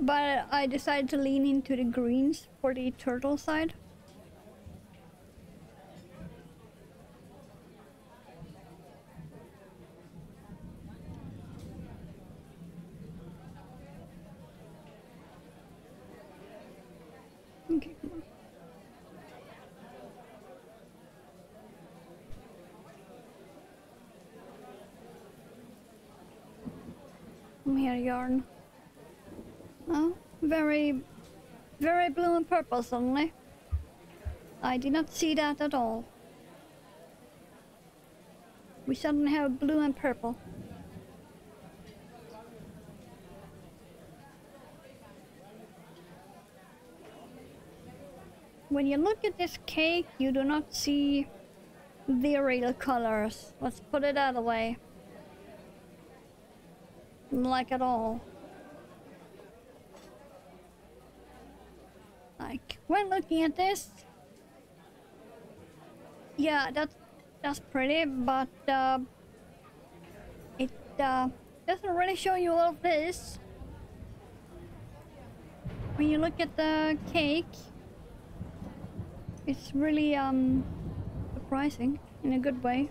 But I decided to lean into the greens for the turtle side. Okay, come on. Come here, yarn. Oh, very blue and purple suddenly. I did not see that at all. We suddenly have blue and purple. When you look at this cake, you do not see the real colors. Let's put it that way. Like at all. Like, when looking at this, yeah, that's pretty, but it doesn't really show you all of this. When you look at the cake, it's really surprising in a good way.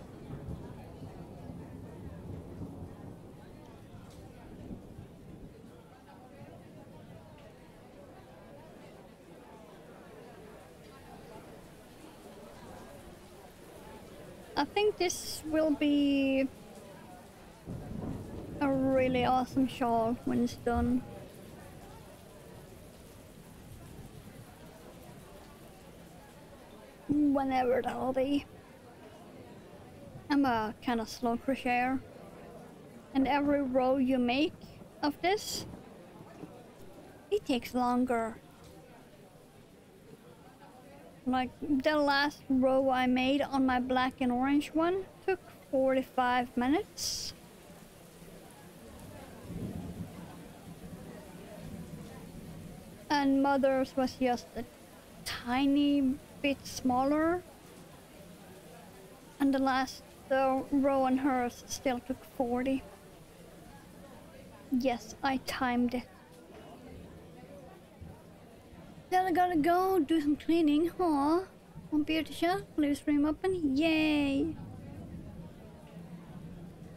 I think this will be a really awesome shawl when it's done. Whenever that'll be. I'm a kind of slow crocheter, and every row you make of this, it takes longer. Like the last row I made on my black and orange one took 45 minutes. And Mother's was just a tiny bit smaller. And the last row on hers still took 40. Yes, I timed it. Then I gotta go do some cleaning. Aw, won't be able to shut. Leave stream open. Yay!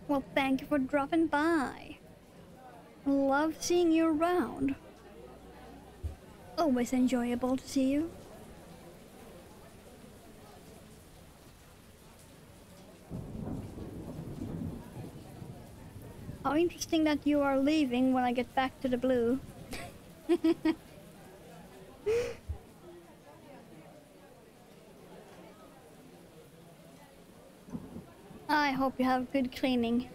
Well, thank you for dropping by. Love seeing you around. Always enjoyable to see you. How interesting that you are leaving when I get back to the blue. I hope you have good cleaning.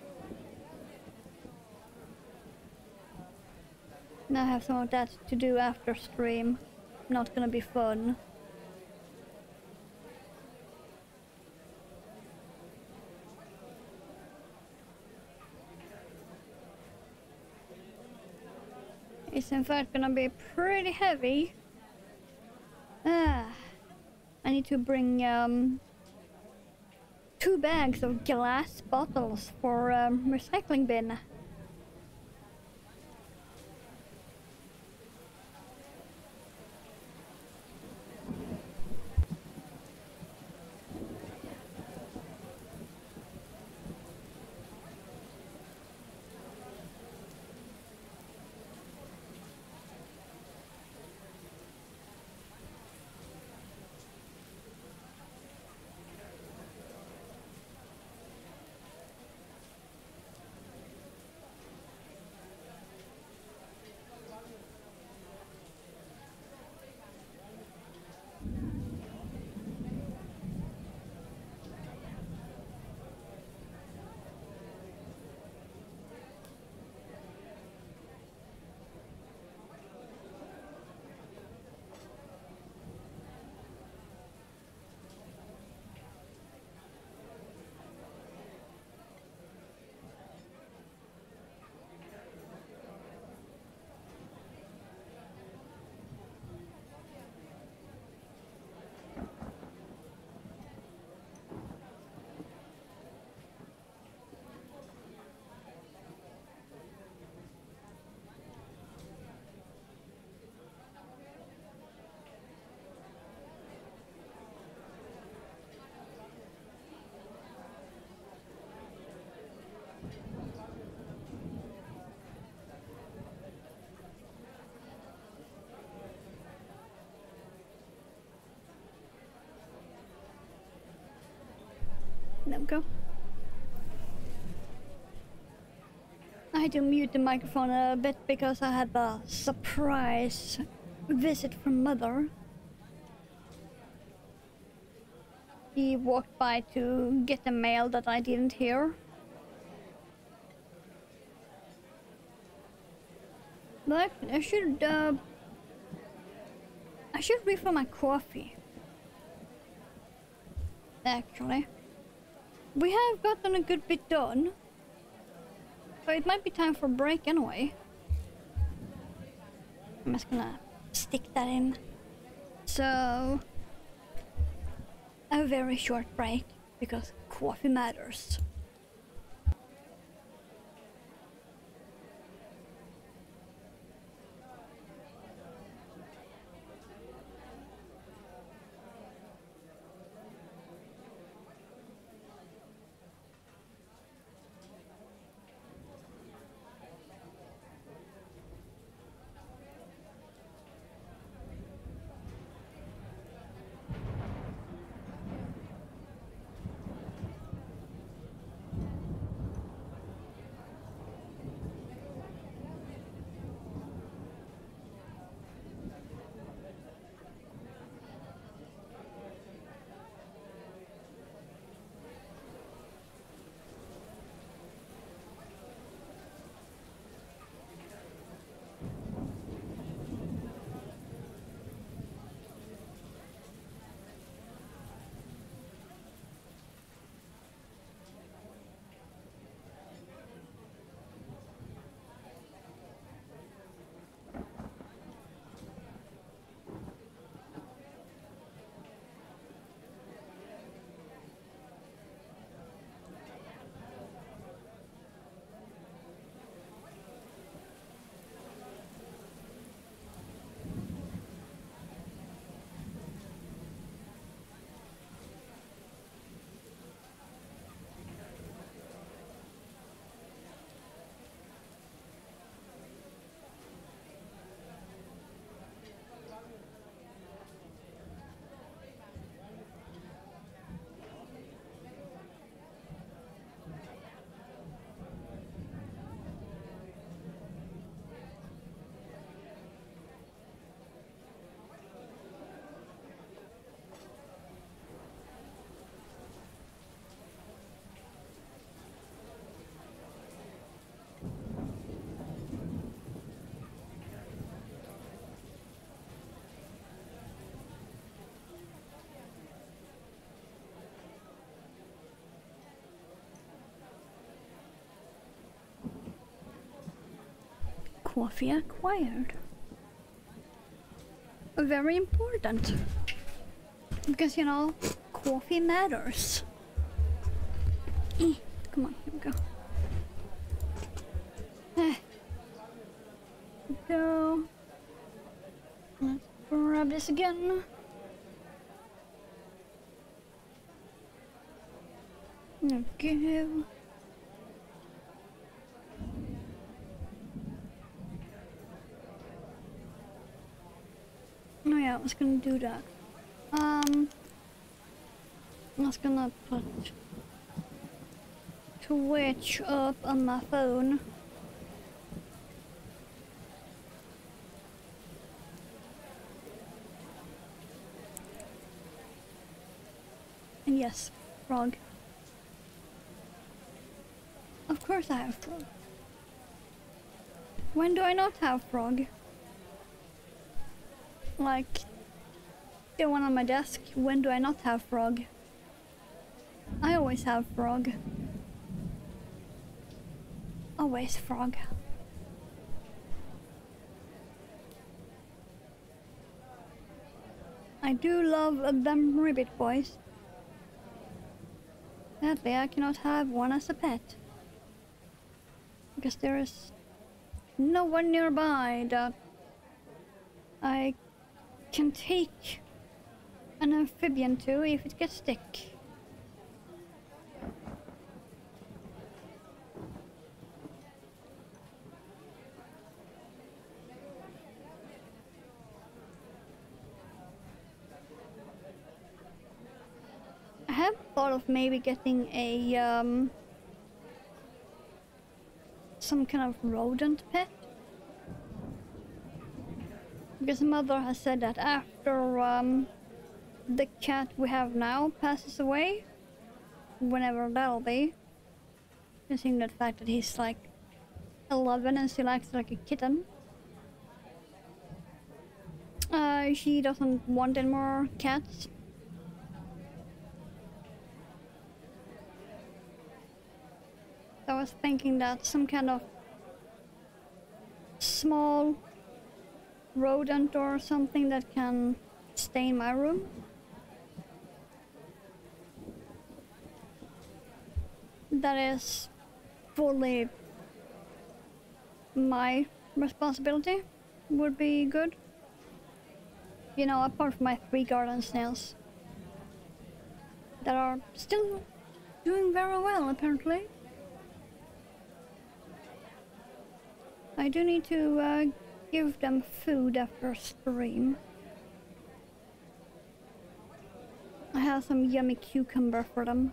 I have some of that to do after stream. Not gonna be fun. It's in fact gonna be pretty heavy. I need to bring 2 bags of glass bottles for recycling bin. There we go. I had to mute the microphone a bit because I had a surprise visit from Mother. He walked by to get the mail that I didn't hear. But I should refill my coffee. Actually. We have gotten a good bit done. So it might be time for a break anyway. I'm just gonna stick that in. So, a very short break because coffee matters. coffee acquired. Very important. Because, you know, coffee matters. Come on, here we go. Go. Let's grab this again. Okay. Oh yeah, I was gonna do that. I was gonna put Twitch up on my phone. And yes, frog. Of course I have frog. When do I not have frog? Like, the one on my desk, when do I not have frog? I always have frog. Always frog. I do love them ribbit boys. Sadly, I cannot have one as a pet. Because there is no one nearby that I can take an amphibian to if it gets sick. I have thought of maybe getting a some kind of rodent pet. Because mother has said that after the cat we have now passes away, whenever that'll be, considering the fact that he's like 11 and still acts like a kitten, she doesn't want any more cats. So I was thinking that some kind of small rodent or something that can stay in my room. That is fully my responsibility would be good. You know, apart from my 3 garden snails that are still doing very well apparently. I do need to give them food after stream. I have some yummy cucumber for them.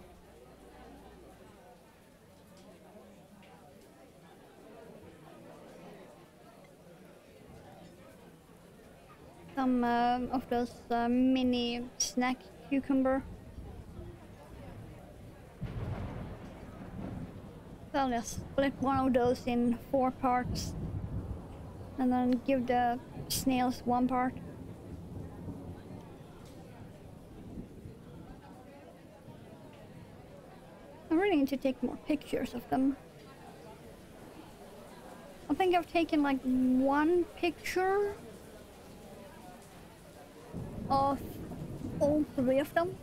Some of those mini snack cucumber. So I'll just split one of those in 4 parts and then give the snails 1 part. I really need to take more pictures of them. I think I've taken like 1 picture of all 3 of them.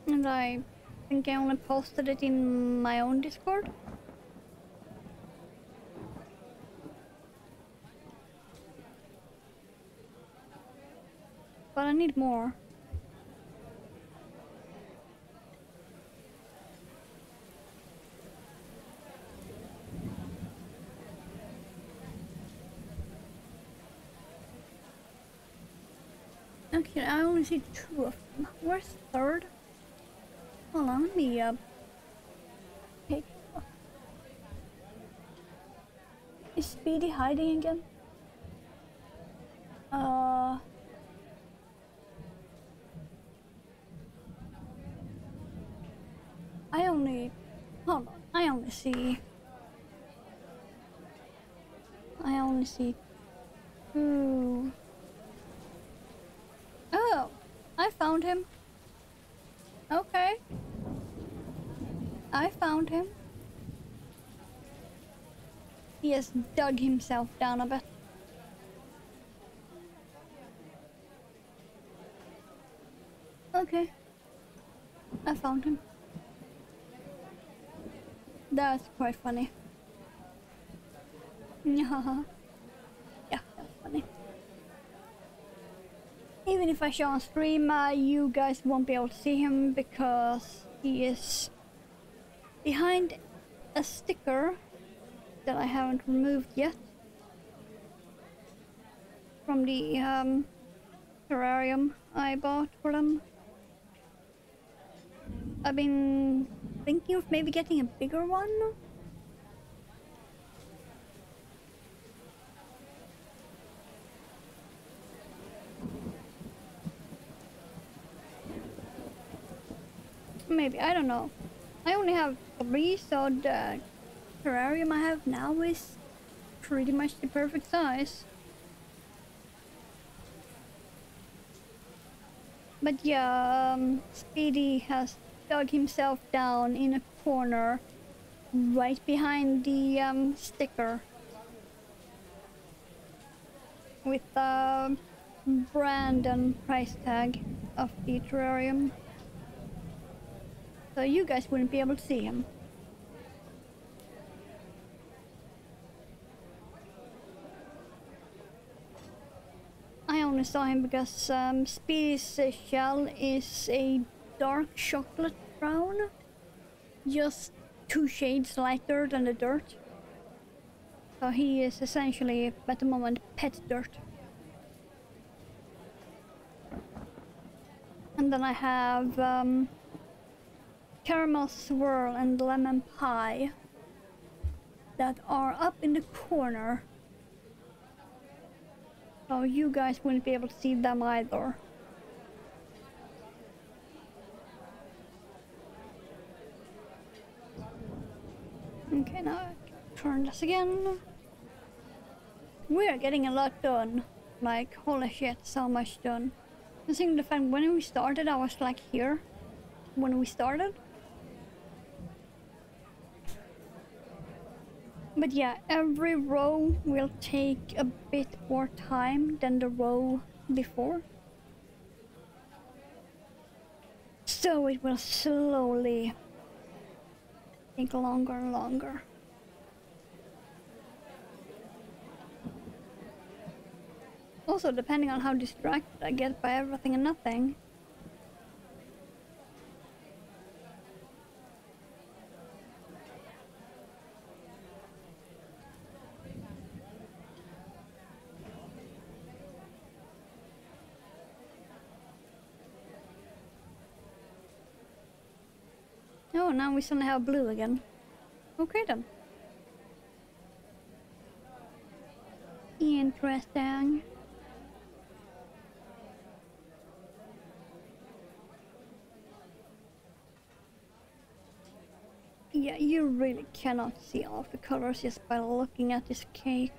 And I think I only posted it in my own Discord. But I need more. Okay, I only see 2 of them. Where's the 3rd? Hold on, let me pick up. Is Speedy hiding again? Hold on, I only see 2. Oh, I found him. Okay. I found him. He has dug himself down a bit. Okay. I found him. That's quite funny. Yeah, that's funny. Even if I show on stream, you guys won't be able to see him because he is behind a sticker that I haven't removed yet from the terrarium I bought for them. I've been thinking of maybe getting a bigger one. Maybe, I don't know. I only have 3, so the terrarium I have now is pretty much the perfect size. But yeah, Speedy has dug himself down in a corner right behind the sticker with the brand and price tag of the terrarium. So you guys wouldn't be able to see him. I only saw him because Speedy's shell is a dark chocolate brown, just 2 shades lighter than the dirt. So he is essentially, at the moment, pet dirt. And then I have caramel swirl and lemon pie that are up in the corner. So you guys wouldn't be able to see them either. Okay, now I can turn this again. We're getting a lot done. Like, holy shit, so much done. Considering the fact when we started, I was like here when we started. But yeah, every row will take a bit more time than the row before. So it will slowly take longer and longer. Also, depending on how distracted I get by everything and nothing. Oh, now we suddenly have blue again. Okay then. Interesting. Yeah, you really cannot see all of the colors just by looking at this cake.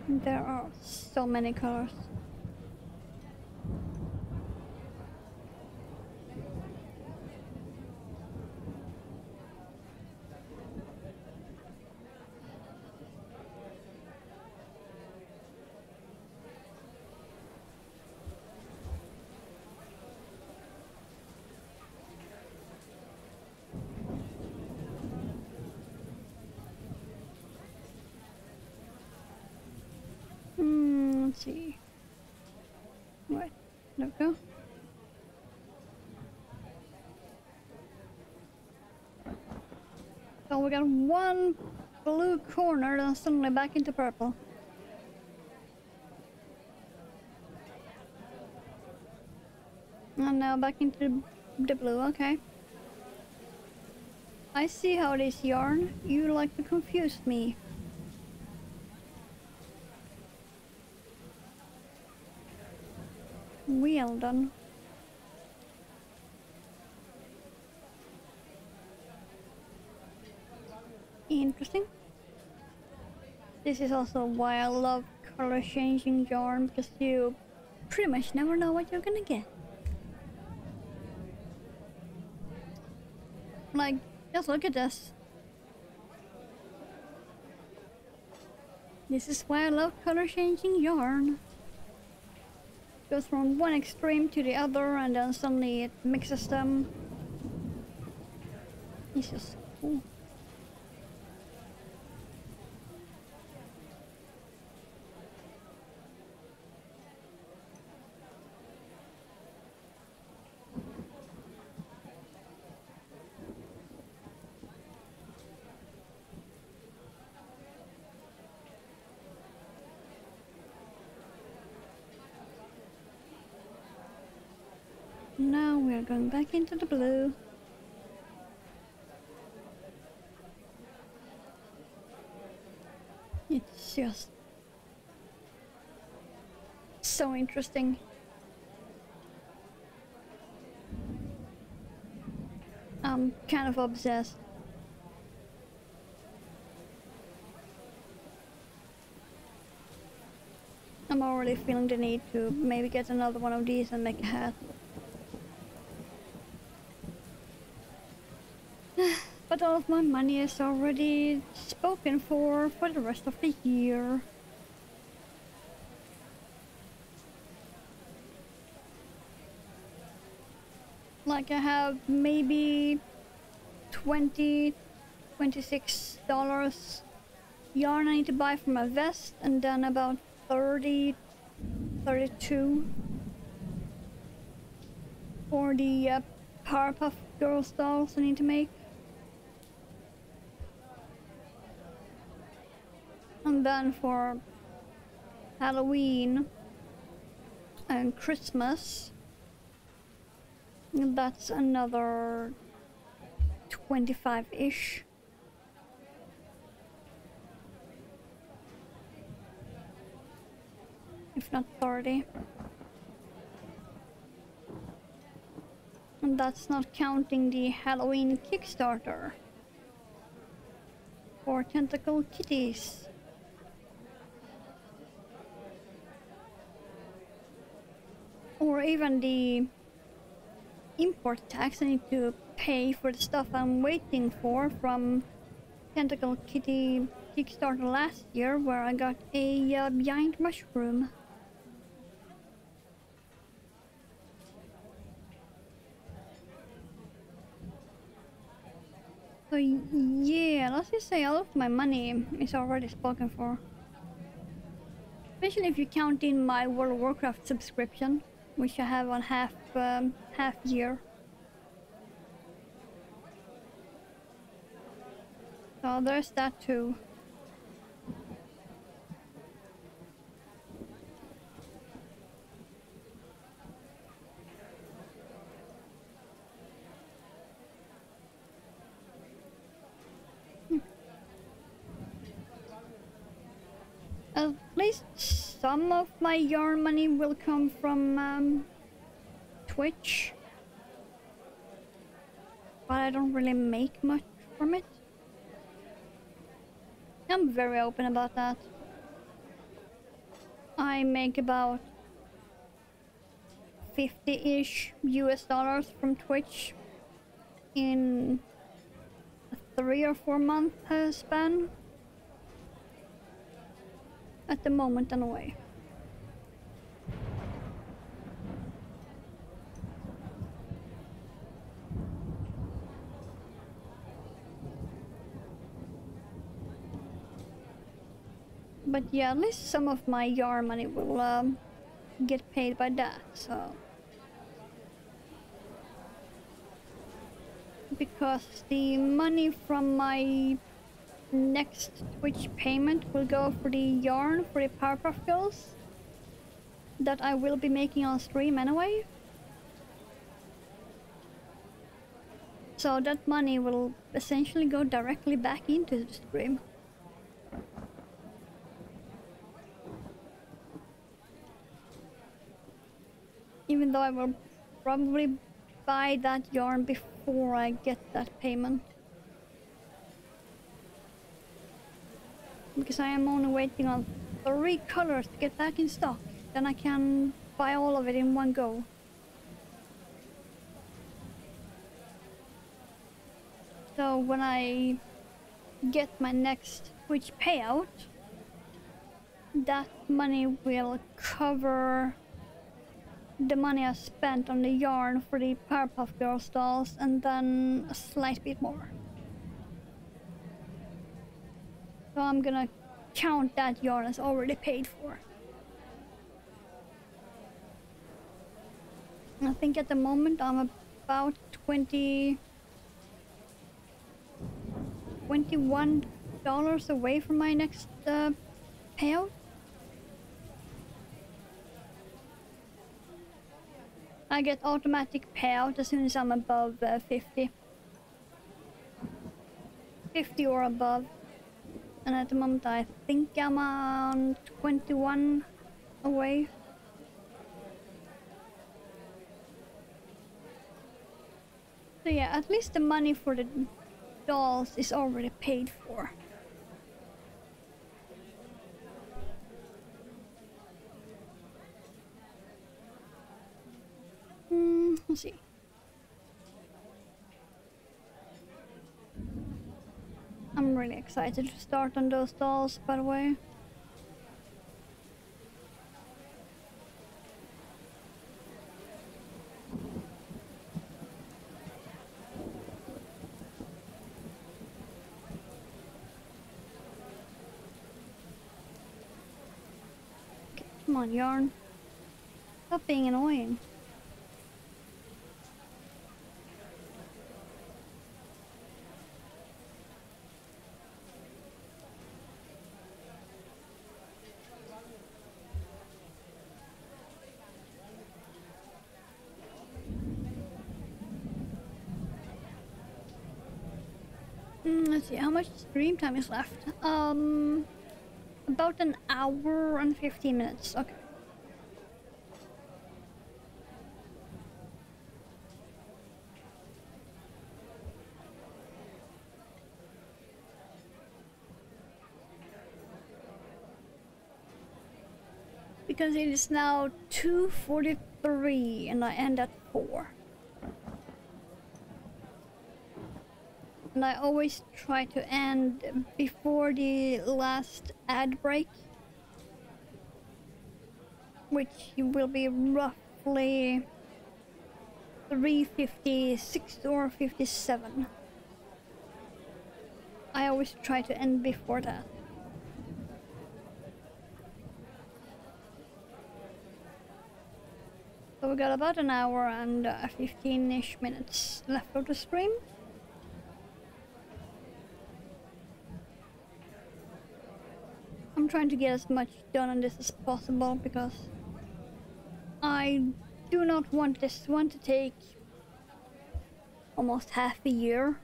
There are so many colors. Let's see. Right, there we go. So we got one blue corner, then suddenly back into purple. And now back into the blue, okay. I see how it is, Yarn. You like to confuse me. Well done. Interesting. This is also why I love color changing yarn because you pretty much never know what you're gonna get. Like, just look at this. This is why I love color changing yarn. Goes from one extreme to the other and then suddenly it mixes them. It's just cool. Now we're going back into the blue. It's just so interesting. I'm kind of obsessed. I'm already feeling the need to maybe get another one of these and make a hat. But all of my money is already spoken for the rest of the year. Like I have maybe $26 yarn I need to buy for my vest, and then about 32 for the Powerpuff Girls dolls I need to make. And then for Halloween and Christmas, that's another 25-ish. If not 30. And that's not counting the Halloween Kickstarter for Tentacle Kitties. Or even the import tax I need to pay for the stuff I'm waiting for from Tentacle Kitty Kickstarter last year, where I got a giant mushroom. So yeah, let's just say all of my money is already spoken for. Especially if you count in my World of Warcraft subscription, which I have on half year. So there's that too. At least some of my yarn money will come from Twitch, but I don't really make much from it. I'm very open about that. I make about 50-ish US dollars from Twitch in a 3 or 4 month span. At the moment, anyway. But yeah, at least some of my yarn money will get paid by that, so. Because the money from my next Twitch payment will go for the yarn for the Powerpuff Girls that I will be making on stream anyway. So that money will essentially go directly back into the stream. Even though I will probably buy that yarn before I get that payment. Because I am only waiting on 3 colors to get back in stock. Then I can buy all of it in one go. So when I get my next Twitch payout, that money will cover the money I spent on the yarn for the Powerpuff Girls dolls, and then a slight bit more. So I'm gonna count that yarn as already paid for. I think at the moment I'm about $21 away from my next payout. I get automatic payout as soon as I'm above 50 or above. And at the moment I think I'm on 21 away. So yeah, at least the money for the dolls is already paid for. Let's see. I'm really excited to start on those dolls, by the way. Okay, come on, yarn. Stop being annoying. Let's see, how much stream time is left? About an hour and 15 minutes. Okay. Because it is now 2:43 and I end at 4. And I always try to end before the last ad break, which will be roughly 3:56 or 57. I always try to end before that. So we got about an hour and 15-ish minutes left of the stream. I'm trying to get as much done on this as possible because I do not want this one to take almost half a year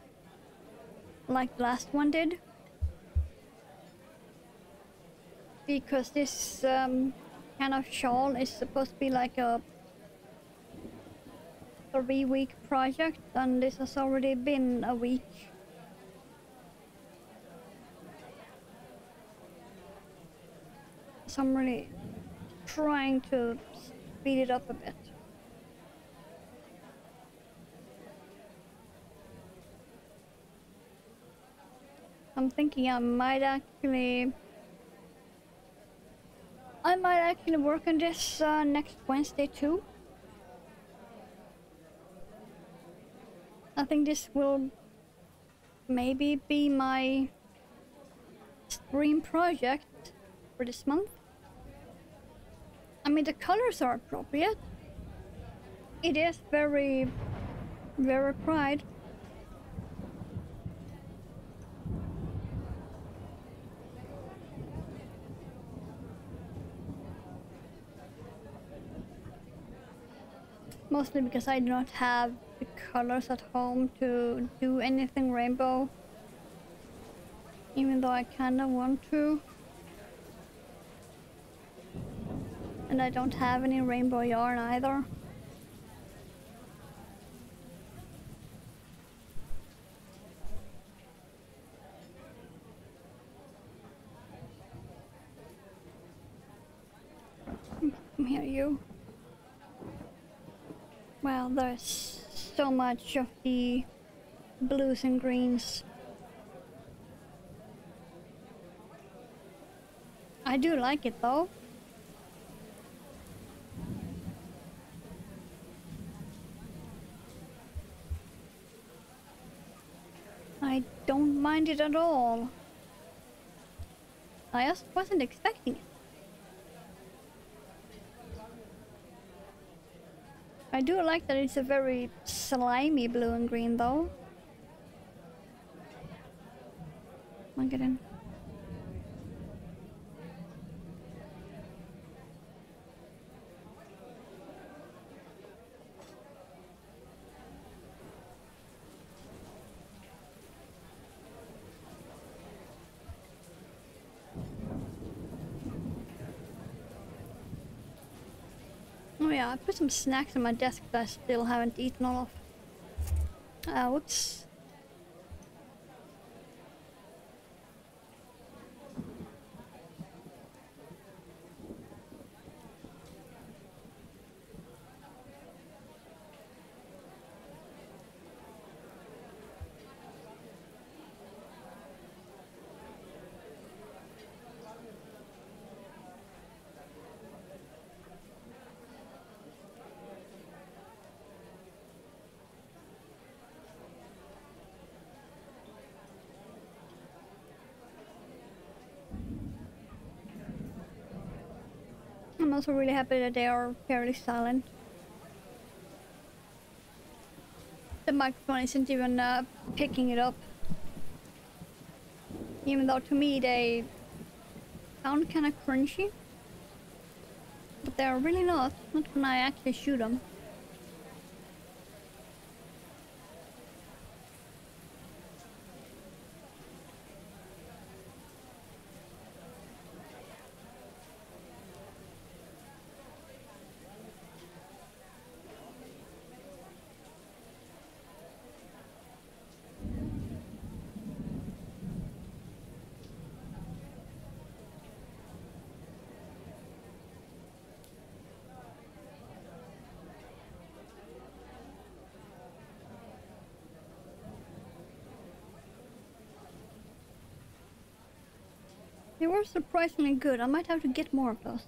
like the last one did. Because this kind of shawl is supposed to be like a 3-week project, and this has already been a week. So I'm really trying to speed it up a bit. I'm thinking I might actually work on this next Wednesday too. I think this will maybe be my stream project for this month. I mean, the colors are appropriate. It is very, very pride. Mostly because I do not have the colors at home to do anything rainbow. Even though I kinda want to. And I don't have any rainbow yarn either. Come here, you. Wow, there's so much of the blues and greens. I do like it though. I don't mind it at all. I just wasn't expecting it. I do like that it's a very slimy blue and green though. Come on, get in. Oh yeah, I put some snacks on my desk that I still haven't eaten all of. Whoops. I'm also really happy that they are fairly silent. The microphone isn't even picking it up. Even though to me they sound kind of crunchy. But they're really not when I actually shoot them. They were surprisingly good. I might have to get more of those.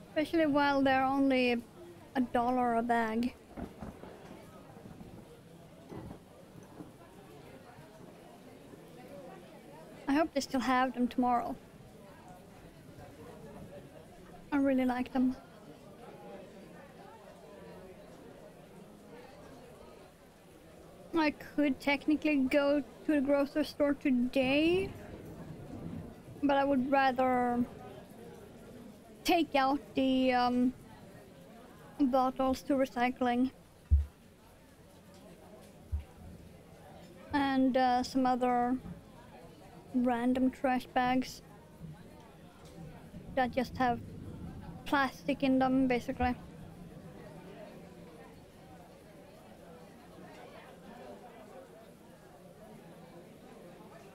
Especially while they're only $1 a bag. I hope they still have them tomorrow. I really like them. I could technically go to the grocery store today, but I would rather take out the bottles to recycling and some other random trash bags that just have plastic in them, basically.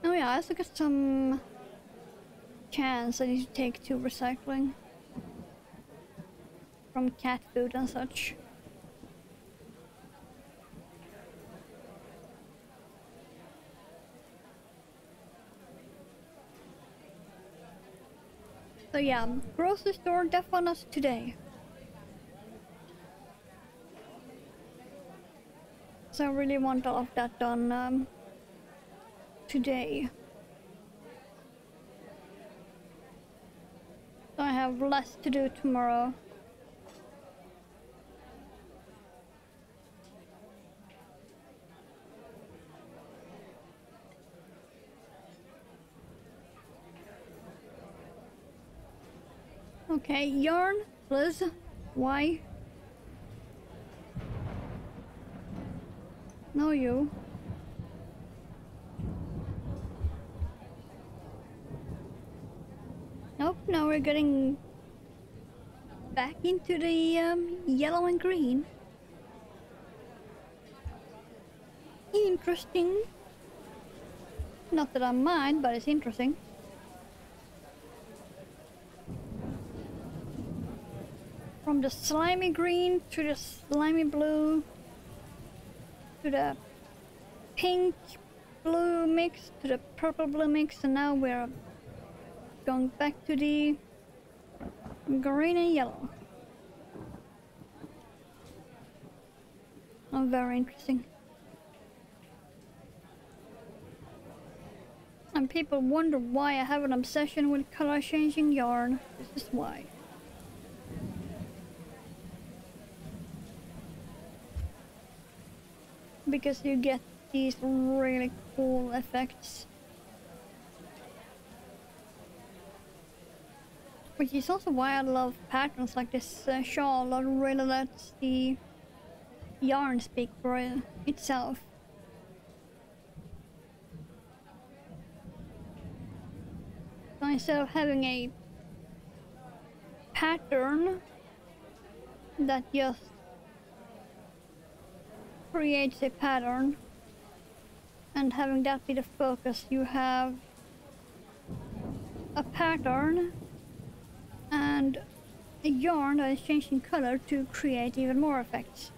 Oh yeah, I also got some cans I need to take to recycling from cat food and such. So yeah, grocery store definitely on us today. So I really want all of that done today. So I have less to do tomorrow. Okay, yarn, Liz, why? No, you. Nope, now we're getting back into the yellow and green. Interesting. Not that I mind, but it's interesting. from the slimy green to the slimy blue to the pink blue mix to the purple blue mix, and now we're going back to the green and yellow. Oh, very interesting. And people wonder why I have an obsession with color changing yarn. This is why. Because you get these really cool effects. Which is also why I love patterns like this shawl that really lets the yarn speak for itself. So instead of having a pattern that just creates a pattern and having that be the focus, you have a pattern and a yarn that is changing color to create even more effects.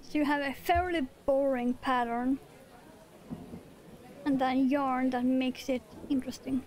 So you have a fairly boring pattern and then yarn that makes it interesting.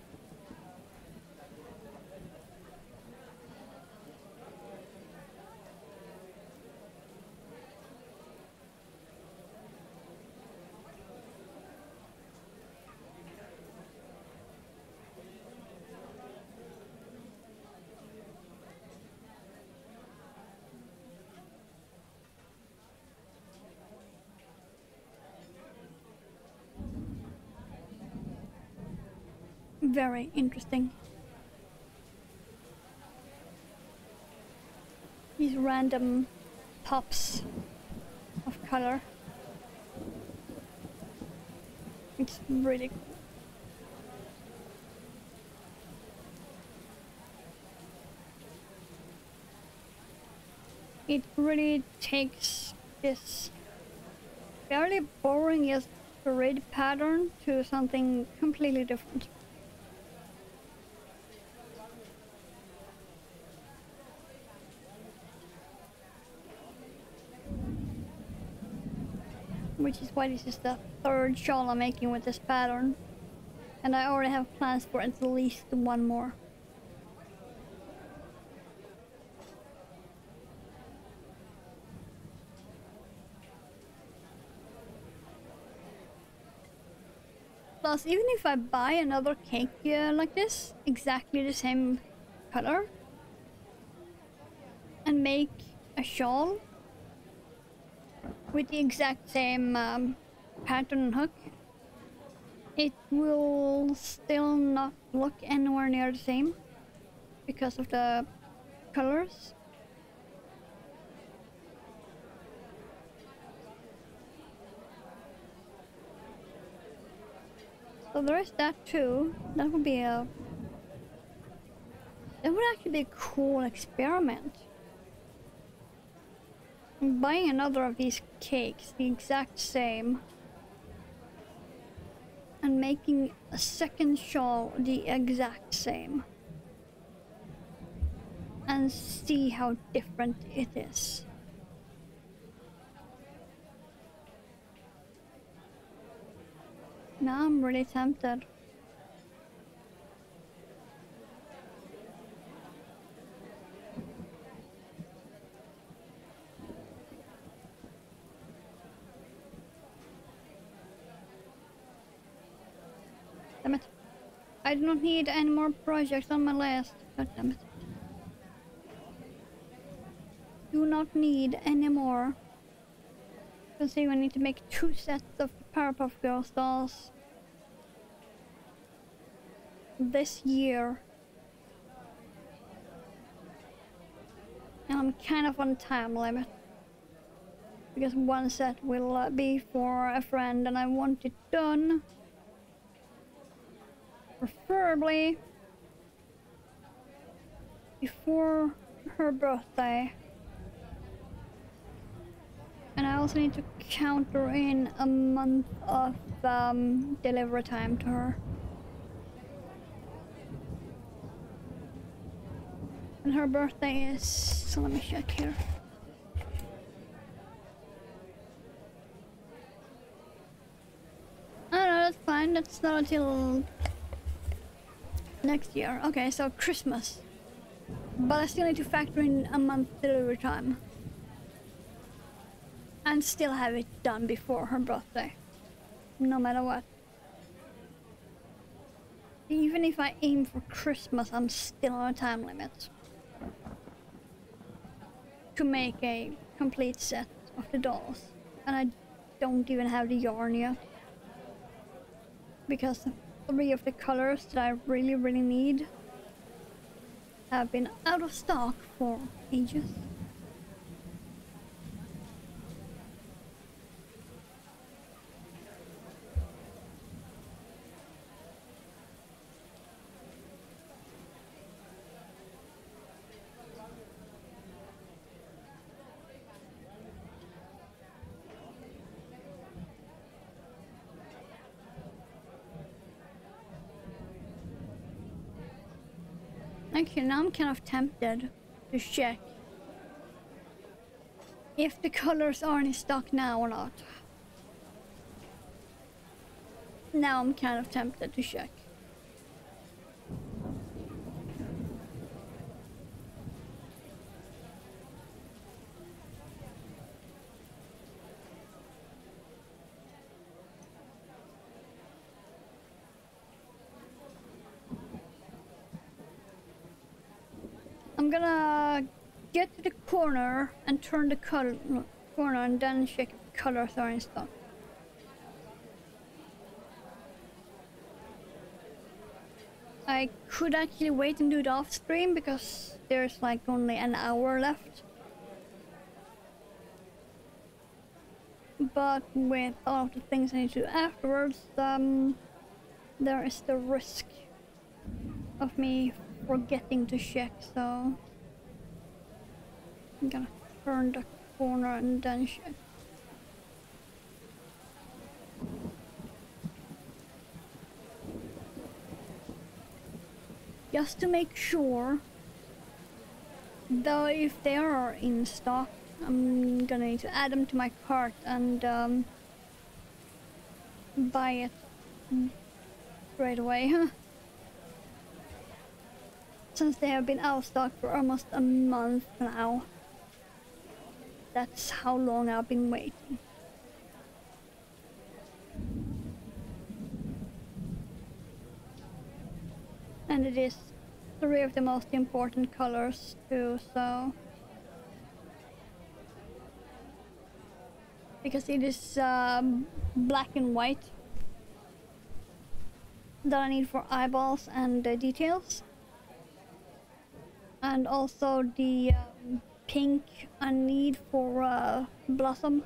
Very interesting. These random pops of color. It's really cool. It really takes this fairly boring as grid pattern to something completely different. Which is why this is the third shawl I'm making with this pattern. And I already have plans for at least one more. Plus, even if I buy another cake like this, exactly the same color, and make a shawl with the exact same pattern and hook, it will still not look anywhere near the same because of the colors. So there is that too. That would actually be a cool experiment. Buying another of these cakes, the exact same, and making a second shawl the exact same, and see how different it is. Now I'm really tempted. Damn it. I do not need any more projects on my list. God damn it. Do not need any more. Considering I need to make 2 sets of Powerpuff Girls dolls this year. And I'm kind of on time limit. Because one set will be for a friend and I want it done. Preferably before her birthday. And I also need to counter in a month of delivery time to her. And her birthday is... So let me check here. Oh no, that's fine. That's not until next year. Okay, so Christmas. But I still need to factor in a month delivery time. And still have it done before her birthday. No matter what. Even if I aim for Christmas, I'm still on a time limit. To make a complete set of the dolls. And I don't even have the yarn yet. Because 3 of the colors that I really need have been out of stock for ages. Actually, now I'm kind of tempted to check if the colors are in stock now or not. Now I'm kind of tempted to check. I'm gonna get to the corner and turn the corner and then check if the colors are in stock. I could actually wait and do it off stream because there's like only an hour left. But with all of the things I need to do afterwards, there is the risk of me forgetting to check, so I'm gonna turn the corner and then check. Just to make sure, though, if they are in stock, I'm gonna need to add them to my cart and buy it right away. Since they have been out of stock for almost a month now. That's how long I've been waiting. And it is 3 of the most important colors too, so... Because it is black and white that I need for eyeballs and details. And also the pink I need for Blossom.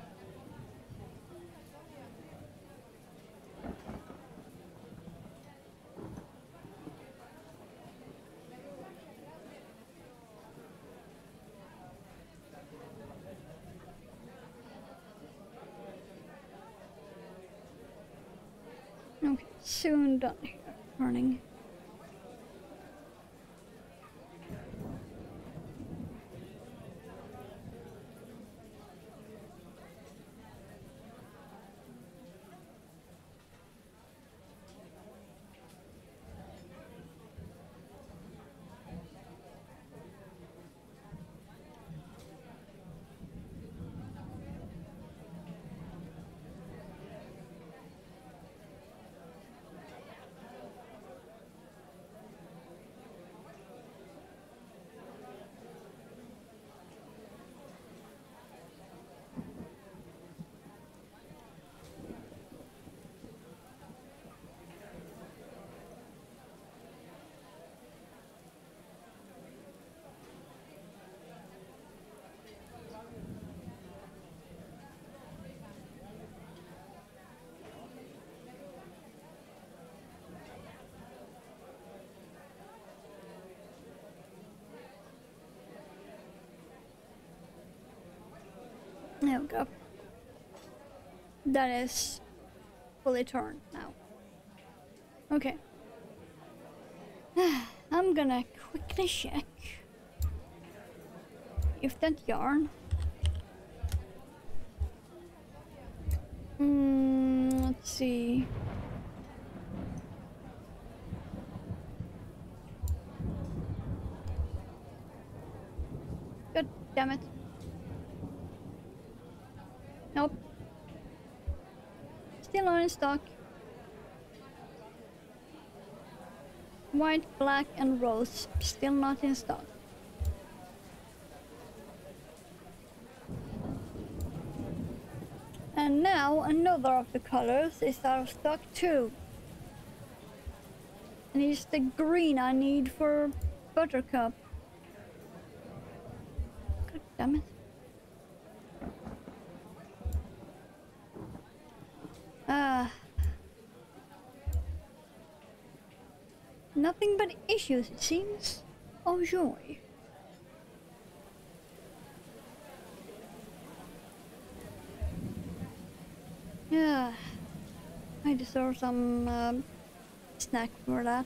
Okay, soon done here, turning. There we go. That is fully turned now. Okay. I'm gonna quickly check if that yarn. Let's see. God damn it. Nope. Still not in stock. White, black, and rose. Still not in stock. And now another of the colors is out of stock too. And it's the green I need for Buttercup. God damn it. Nothing but issues, it seems. Oh joy. Yeah, I deserve some snack for that.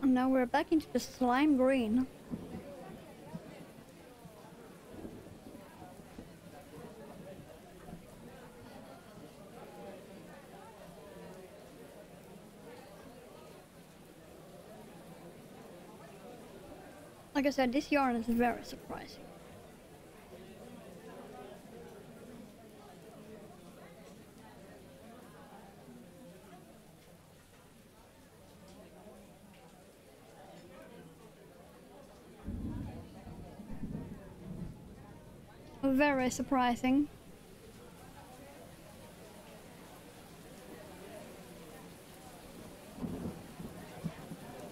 And now we're back into the slime green. Like I said, this yarn is very surprising. Very surprising.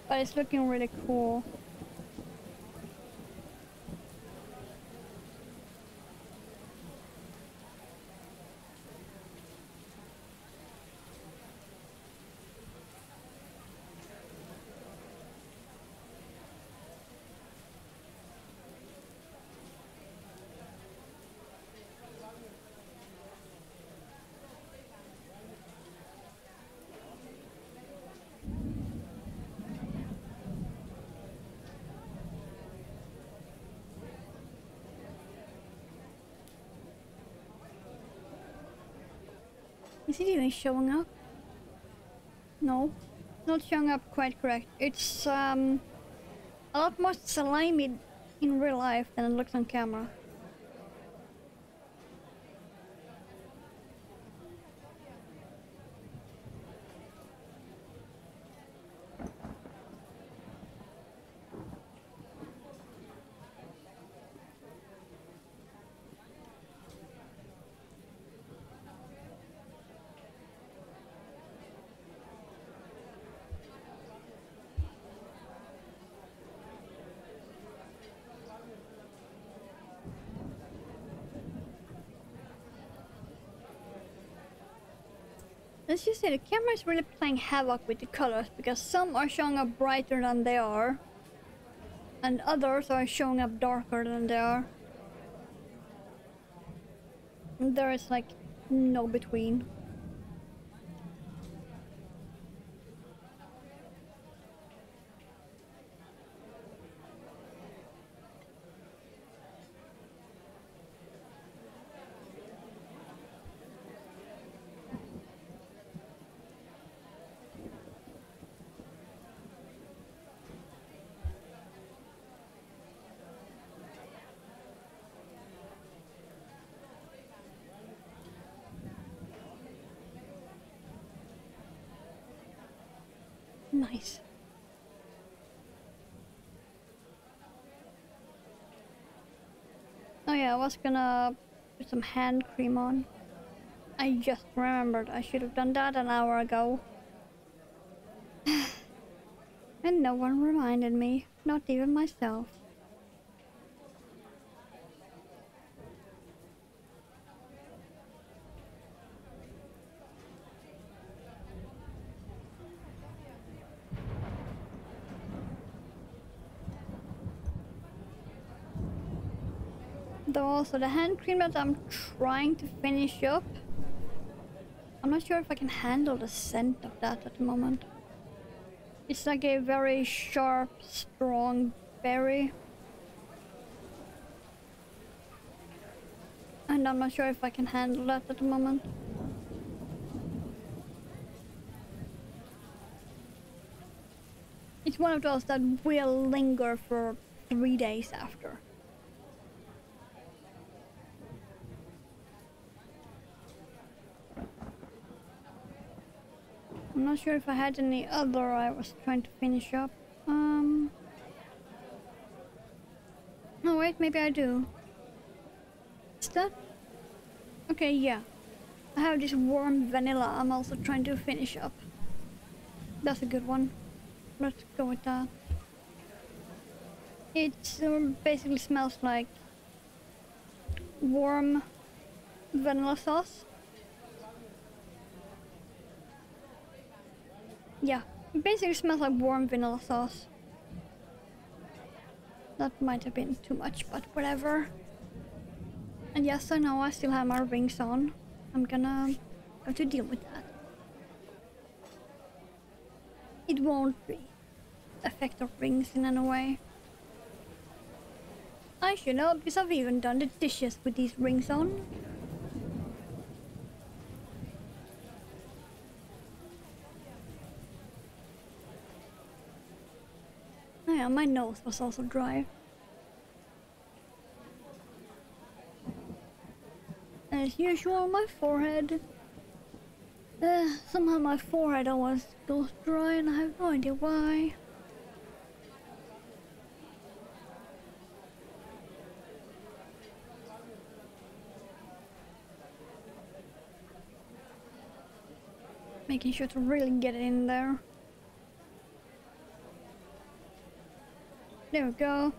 But it's looking really cool. Is it even showing up? No, not showing up quite correct. It's a lot more slimy in real life than it looks on camera. Let's just say the camera is really playing havoc with the colors, because some are showing up brighter than they are, and others are showing up darker than they are. And there is like no between. Nice. yeah, I was gonna put some hand cream on. I just remembered I should have done that an hour ago. And no one reminded me, not even myself. Though also the hand cream that I'm trying to finish up, I'm not sure if I can handle the scent of that at the moment. It's like a very sharp, strong berry. And I'm not sure if I can handle that at the moment. It's one of those that will linger for 3 days after. I'm not sure if I had any other I was trying to finish up. No, wait, maybe I do. Is that? Okay, yeah. I have this warm vanilla I'm also trying to finish up. That's a good one. Let's go with that. It basically smells like warm vanilla sauce. Yeah, it basically smells like warm vanilla sauce. That might have been too much, but whatever. And yes, I know I still have my rings on. I'm gonna have to deal with that. It won't affect the rings in any way. I should know because I've even done the dishes with these rings on. Oh yeah, my nose was also dry. As usual, my forehead. Somehow my forehead always goes dry and I have no idea why. Making sure to really get it in there. There we go.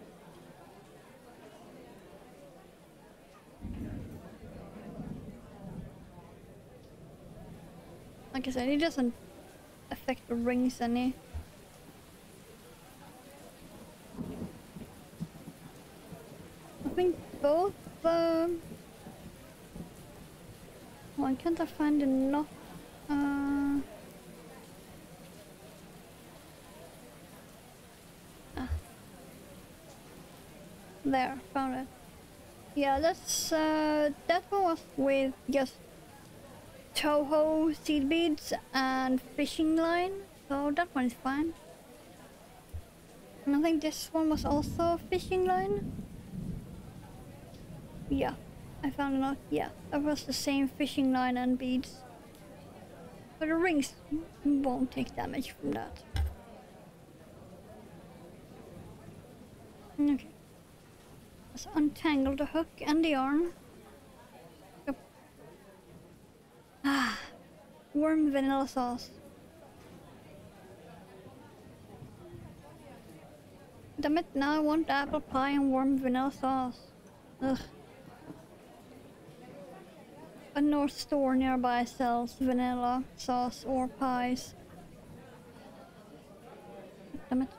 Like I said, it doesn't affect the rings any. I think both, why can't I find the knot? There, found it. Yeah, that's, that one was with just Toho seed beads and fishing line, so that one is fine. And I think this one was also fishing line. Yeah, I found a knot. Yeah, that was the same fishing line and beads. But the rings won't take damage from that. Okay. Let's untangle the hook and the yarn. Yep. Ah, warm vanilla sauce. Damn it, now I want apple pie and warm vanilla sauce. Ugh. A North store nearby sells vanilla sauce or pies. Damn it.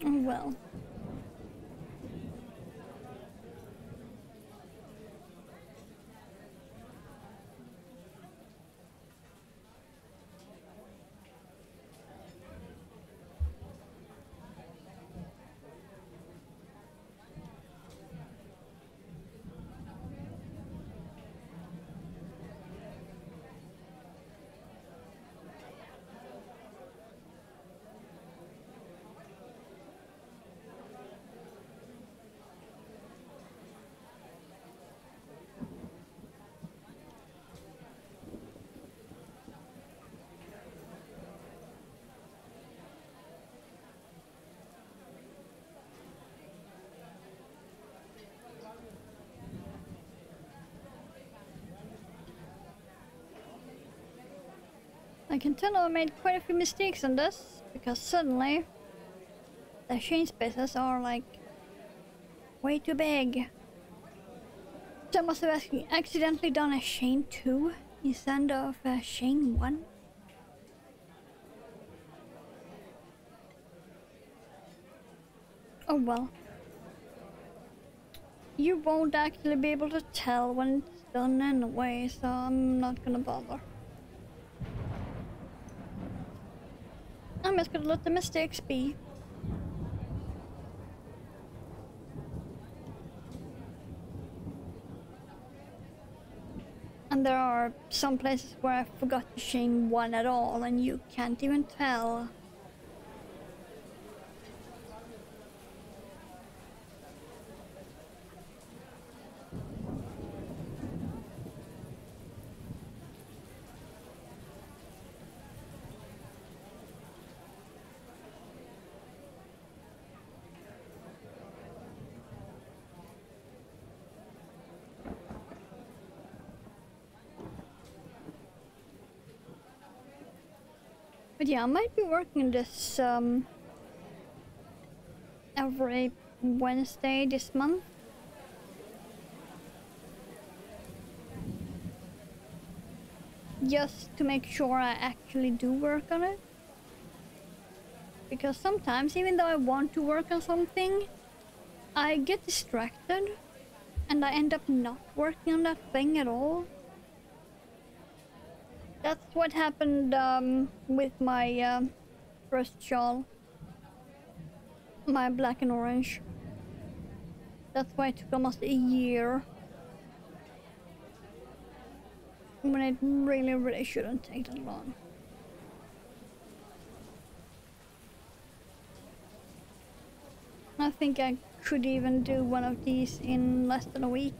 Oh well. I can tell I made quite a few mistakes on this, because suddenly the chain spaces are like way too big. So I must have accidentally done a chain 2 instead of a chain 1. Oh well. You won't actually be able to tell when it's done anyway, so I'm not gonna bother. I'm just gonna let the mistakes be. And there are some places where I forgot to chain 1 at all, and you can't even tell. But yeah, I might be working this every Wednesday this month. Just to make sure I actually do work on it. Because sometimes, even though I want to work on something, I get distracted and I end up not working on that thing at all. That's what happened with my first shawl. My black and orange. That's why it took almost a year. When it really shouldn't take that long. I think I could even do one of these in less than a week.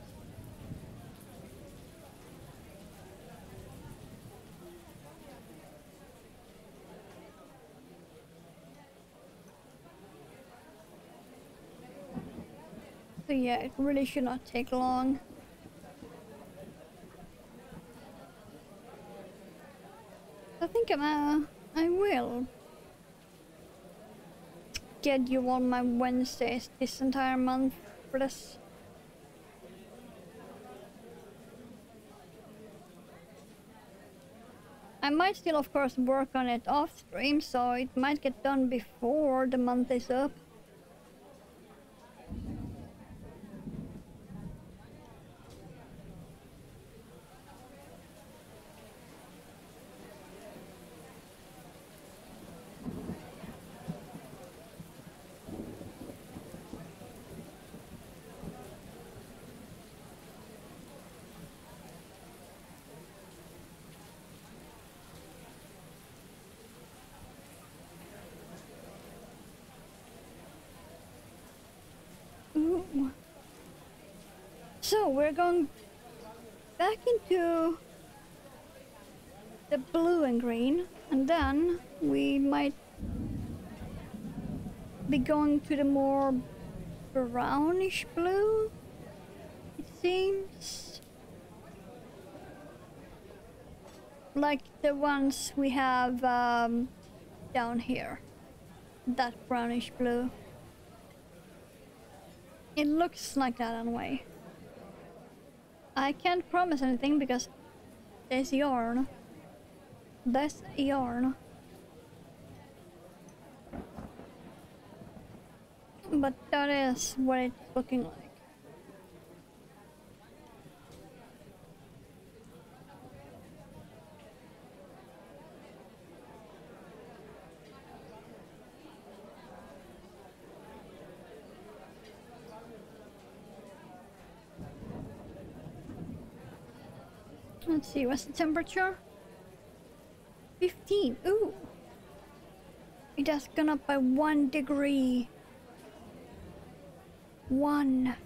So yeah, it really should not take long. I think I will schedule my Wednesdays this entire month for this. I might still, of course, work on it off stream, so it might get done before the month is up. Ooh. So we're going back into the blue and green, and then we might be going to the more brownish blue, it seems. Like the ones we have down here. That brownish blue. It looks like that anyway. I can't promise anything because there's yarn. That's yarn. But that is what it's looking like. Let's see, what's the temperature? 15. Ooh. It has gone up by 1 degree. 1.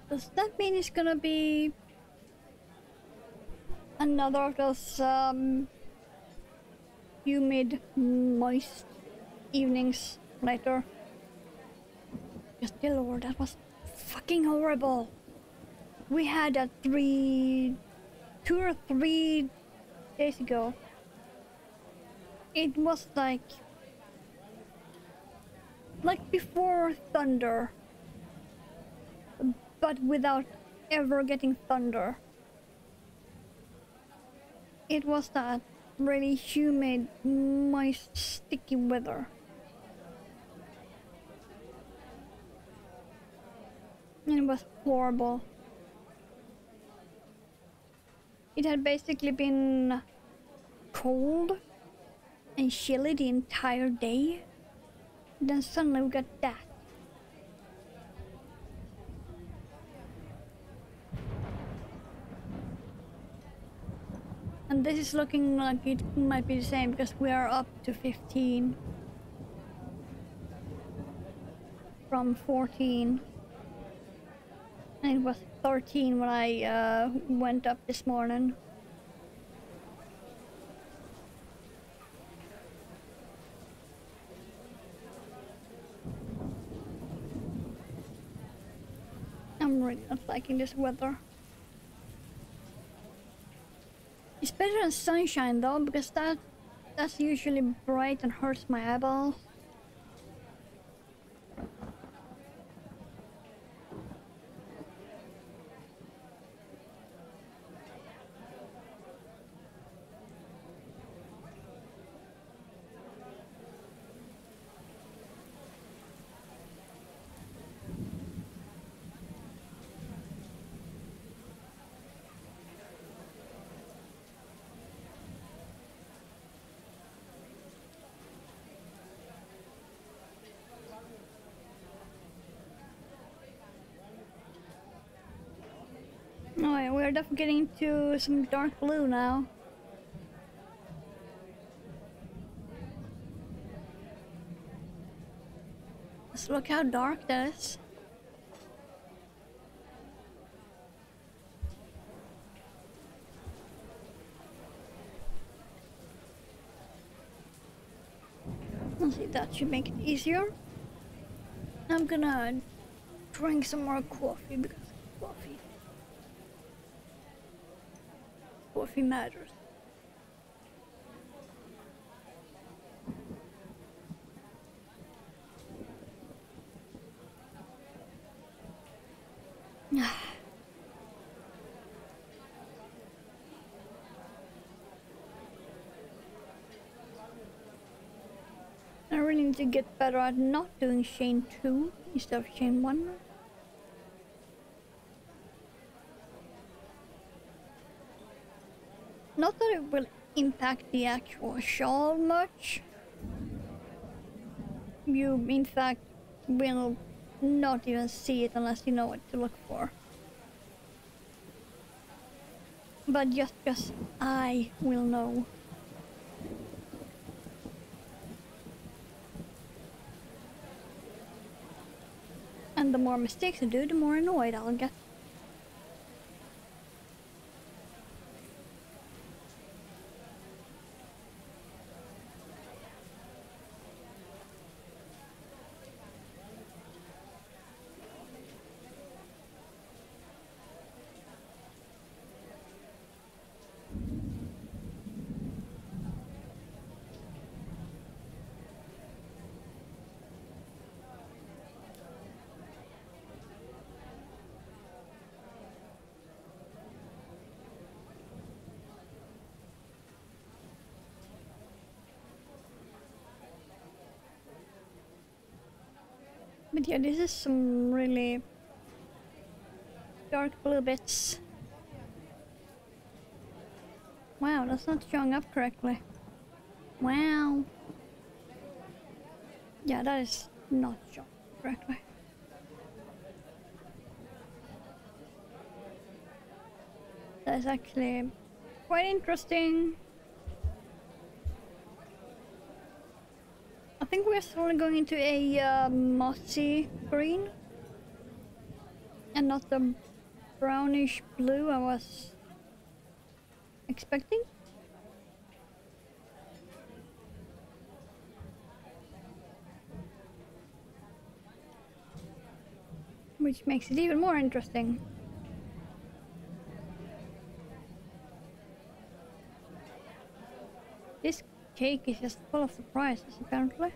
Does that mean it's gonna be another of those humid, moist evenings later? Just Lord, that was fucking horrible. We had that 2 or 3 days ago. It was like before thunder, but without ever getting thunder. It was that really humid, moist, sticky weather. And it was horrible. It had basically been cold and chilly the entire day. Then suddenly we got that. And this is looking like it might be the same because we are up to 15 from 14. And it was 13 when I went up this morning. I'm really not liking this weather. It's better than sunshine though, because that's usually bright and hurts my eyeballs. Oh yeah, we're definitely getting to some dark blue now. Let's look how dark that is. Let's see, that should make it easier. I'm gonna drink some more coffee because coffee matters. I really need to get better at not doing chain 2 instead of chain 1. Not that it will impact the actual shawl much. You, in fact, will not even see it unless you know what to look for. But just because I will know. And the more mistakes I do, the more annoyed I'll get. But yeah, this is some really dark blue bits. Wow, that's not showing up correctly. Wow. Yeah, that is not showing up correctly. That is actually quite interesting. I think we're slowly going into a mossy green and not the brownish blue I was expecting. which makes it even more interesting. This cake is just full of surprises, apparently.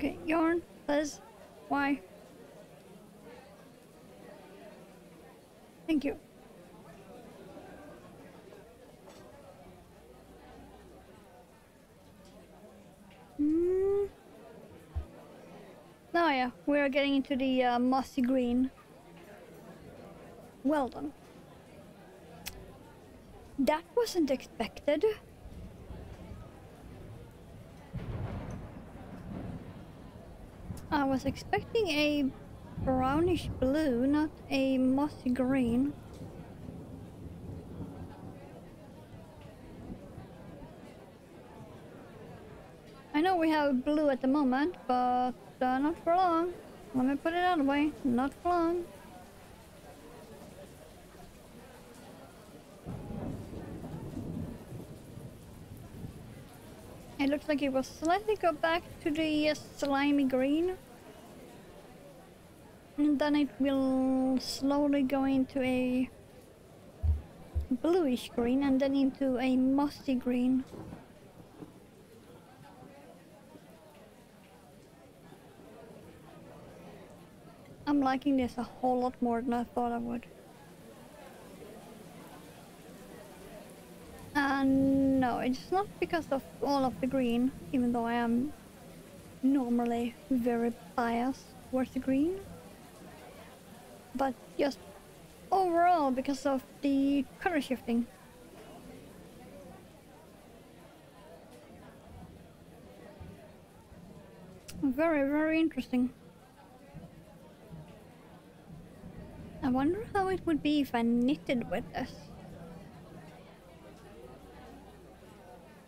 Okay, yarn, Liz, why? Thank you. Oh yeah, we are getting into the mossy green. Well done. That wasn't expected. I was expecting a brownish blue, not a mossy green. I know we have blue at the moment, but not for long. Let me put it that way, not for long. It looks like it will slightly go back to the slimy green. And then it will slowly go into a bluish green and then into a mossy green. I'm liking this a whole lot more than I thought I would. No, it's not because of all of the green, even though I am normally very biased towards the green. But just overall because of the color shifting. Very, very interesting. I wonder how it would be if I knitted with this.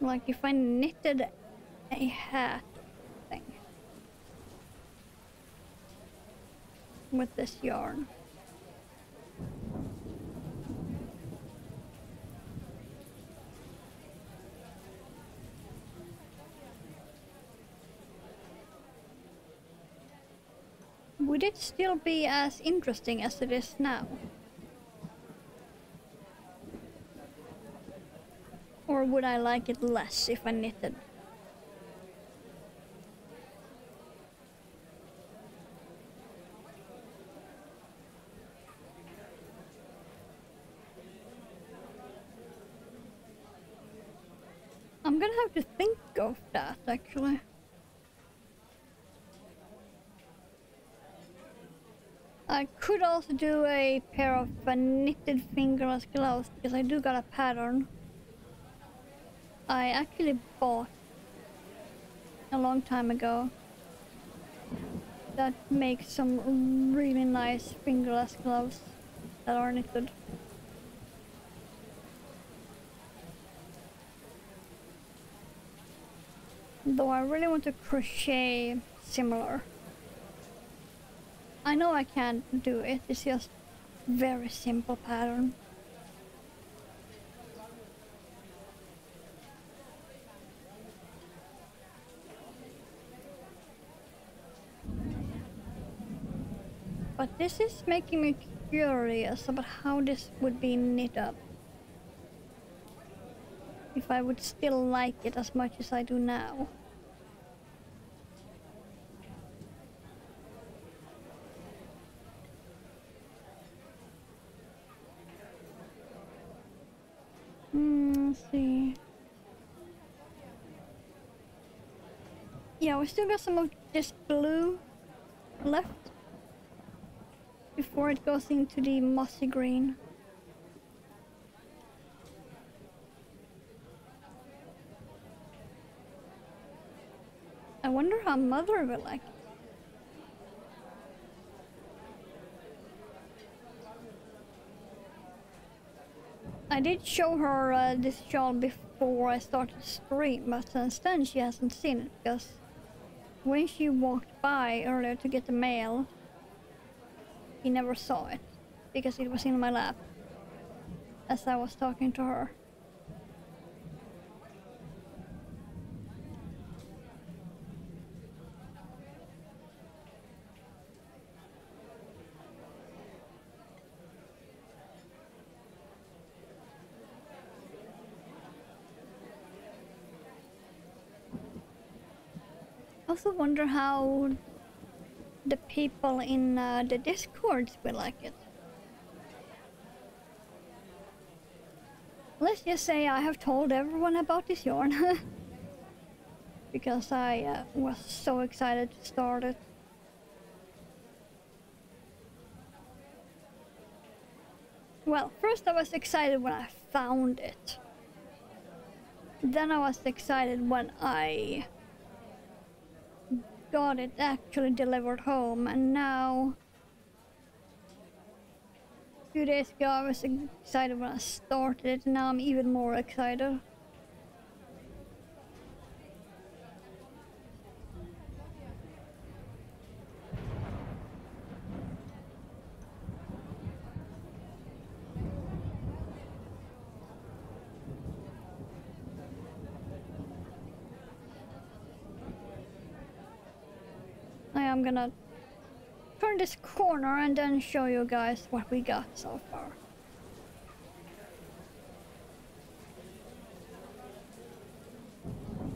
Like if I knitted a hat thing with this yarn. Would it still be as interesting as it is now? Or would I like it less if I knitted? I'm gonna have to think of that actually. I could also do a pair of knitted fingerless gloves because I do got a pattern I actually bought a long time ago that makes some really nice fingerless gloves that are knitted. Though I really want to crochet similar. I know I can't do it, it's just very simple pattern. But this is making me curious about how this would be knit up. If I would still like it as much as I do now. Let's see. Yeah, we still got some of this blue left before it goes into the mossy green. I wonder how Mother will like it. I did show her this shawl before I started to stream, but since then she hasn't seen it because when she walked by earlier to get the mail, she never saw it because it was in my lap as I was talking to her. I also wonder how the people in the Discords will like it. Let's just say I have told everyone about this yarn because I was so excited to start it. Well, first I was excited when I found it. Then I was excited when I got it actually delivered home, and now 2 days ago I was excited when I started it, and now I'm even more excited. I'm gonna turn this corner and then show you guys what we got so far.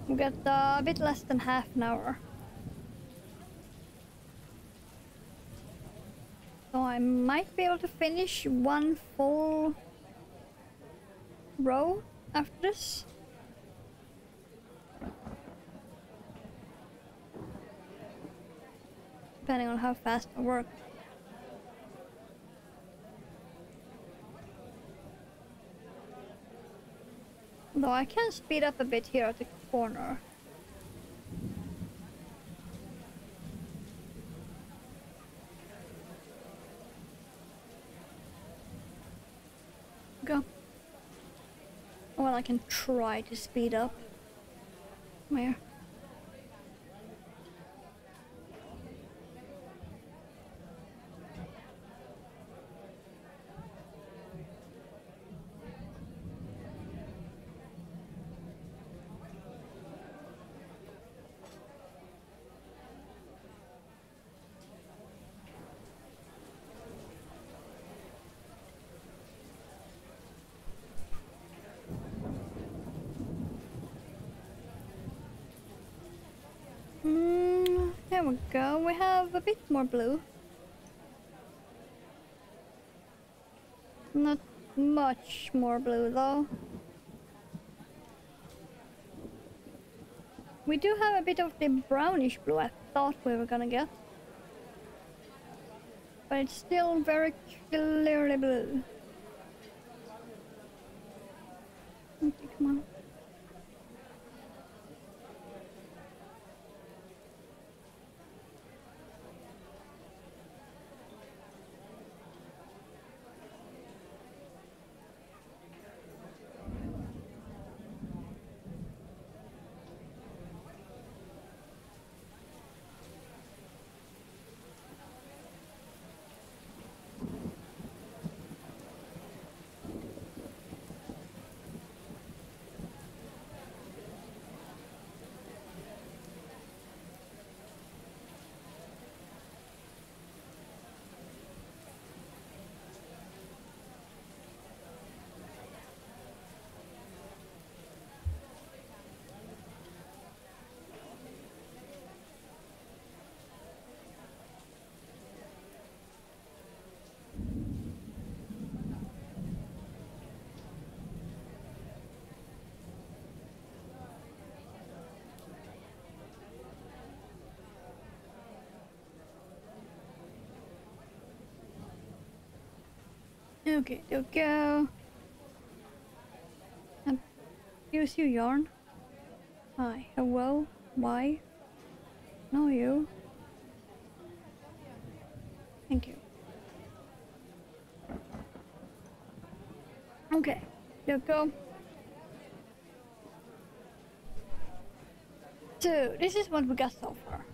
We got a bit less than half an hour. So I might be able to finish one full row after this. Depending on how fast I work. Though I can speed up a bit here at the corner. Go. Well, I can try to speed up. Where? There we go, we have a bit more blue. Not much more blue though. We do have a bit of the brownish blue I thought we were gonna get. But it's still very clearly blue. Okay, come on. Okay, there we go. Use your yarn. Hi, hello, why? No, you. Thank you. Okay, You go. So, this is what we got so far.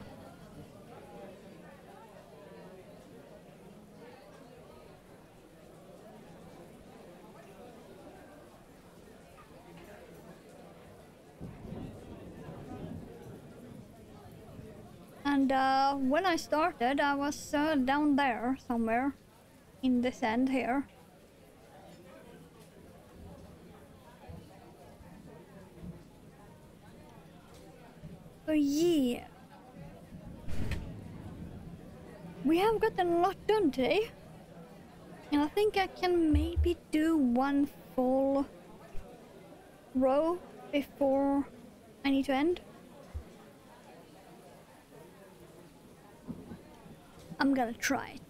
And when I started, I was down there somewhere in this end here. So yeah, we have gotten a lot done today. And I think I can maybe do one full row before I need to end. I'm gonna try it.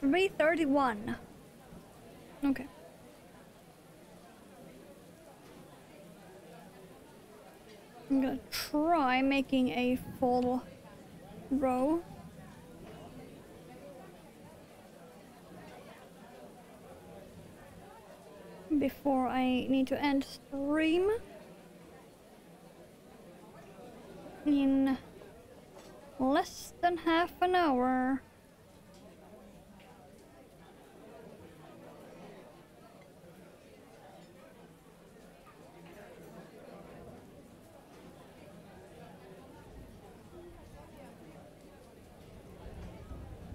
3:31. Okay. I'm gonna try making a full row. Before I need to end stream. In less than half an hour.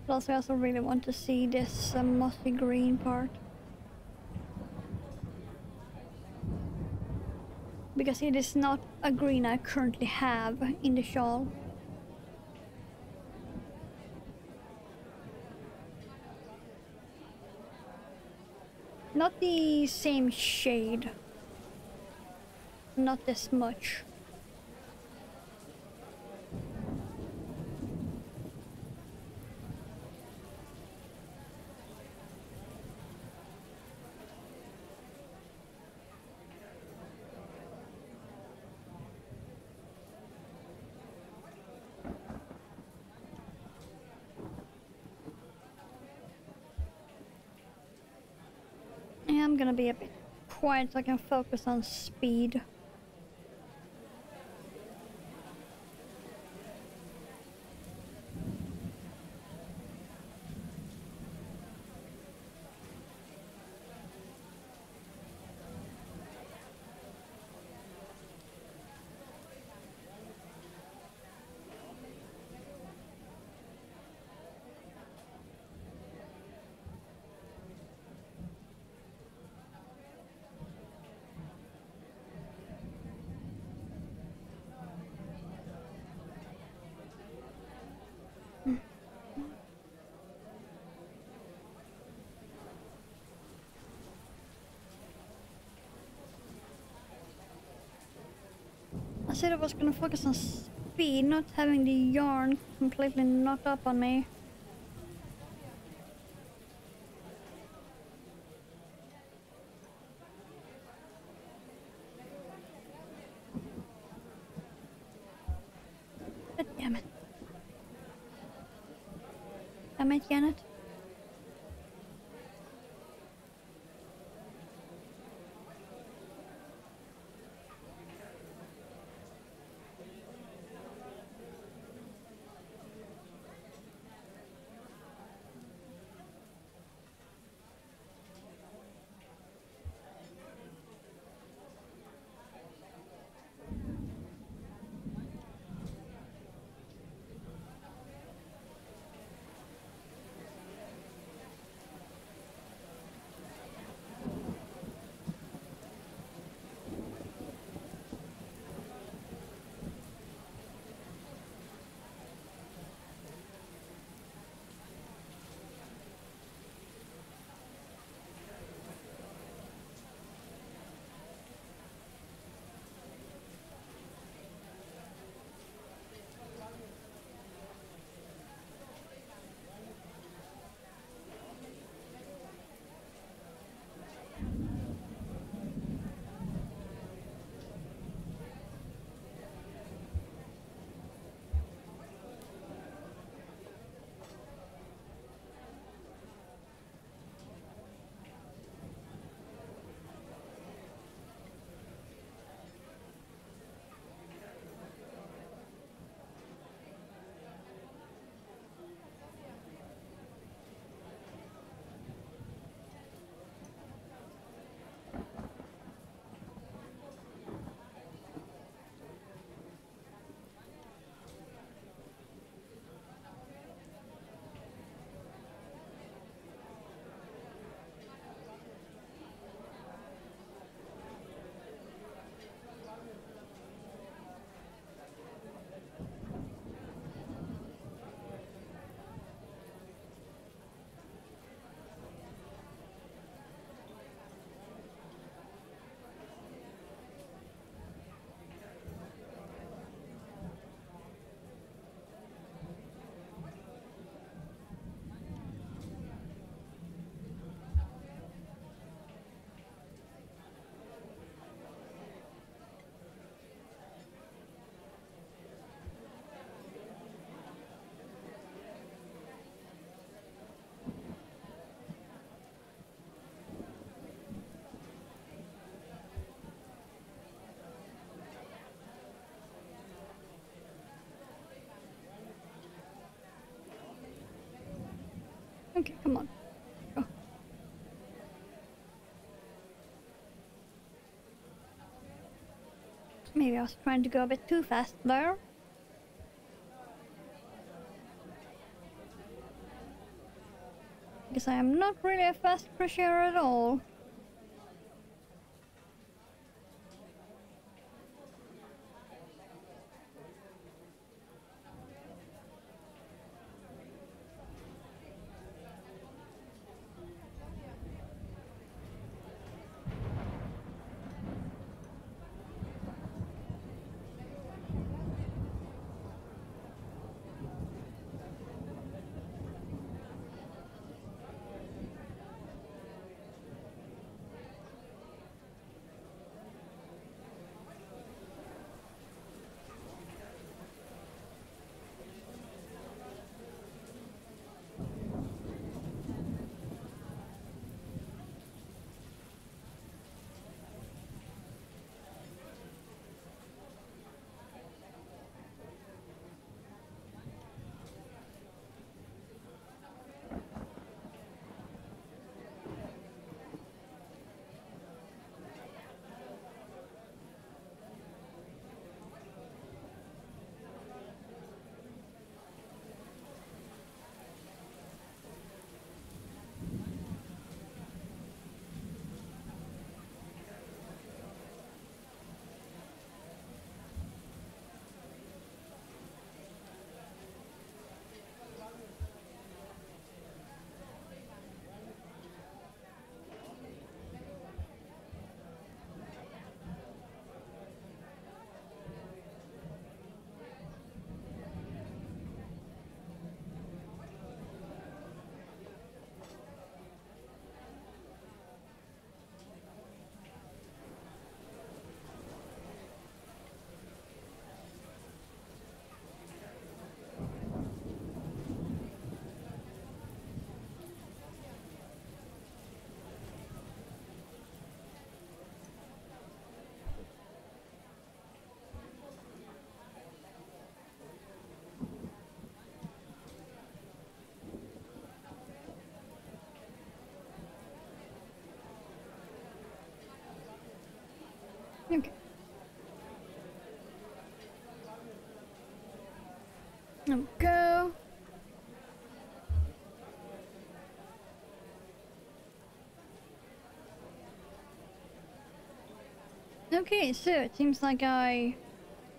Plus I also really want to see this mossy green part. Because it is not a green I currently have in the shawl. Not the same shade. Not this much. I'm gonna be a bit quiet so I can focus on speed. I said I was gonna focus on speed, not having the yarn completely knocked up on me. God damn it. Damn it, Janet. Okay, come on. Go. Maybe I was trying to go a bit too fast there. Because I am not really a fast pusher at all. Okay. Now go. Okay, so it seems like I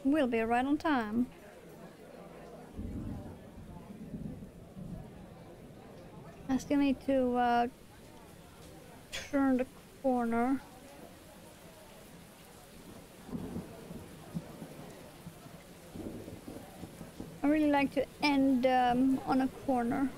will be right on time. I still need to turn the corner. I really like to end on a corner.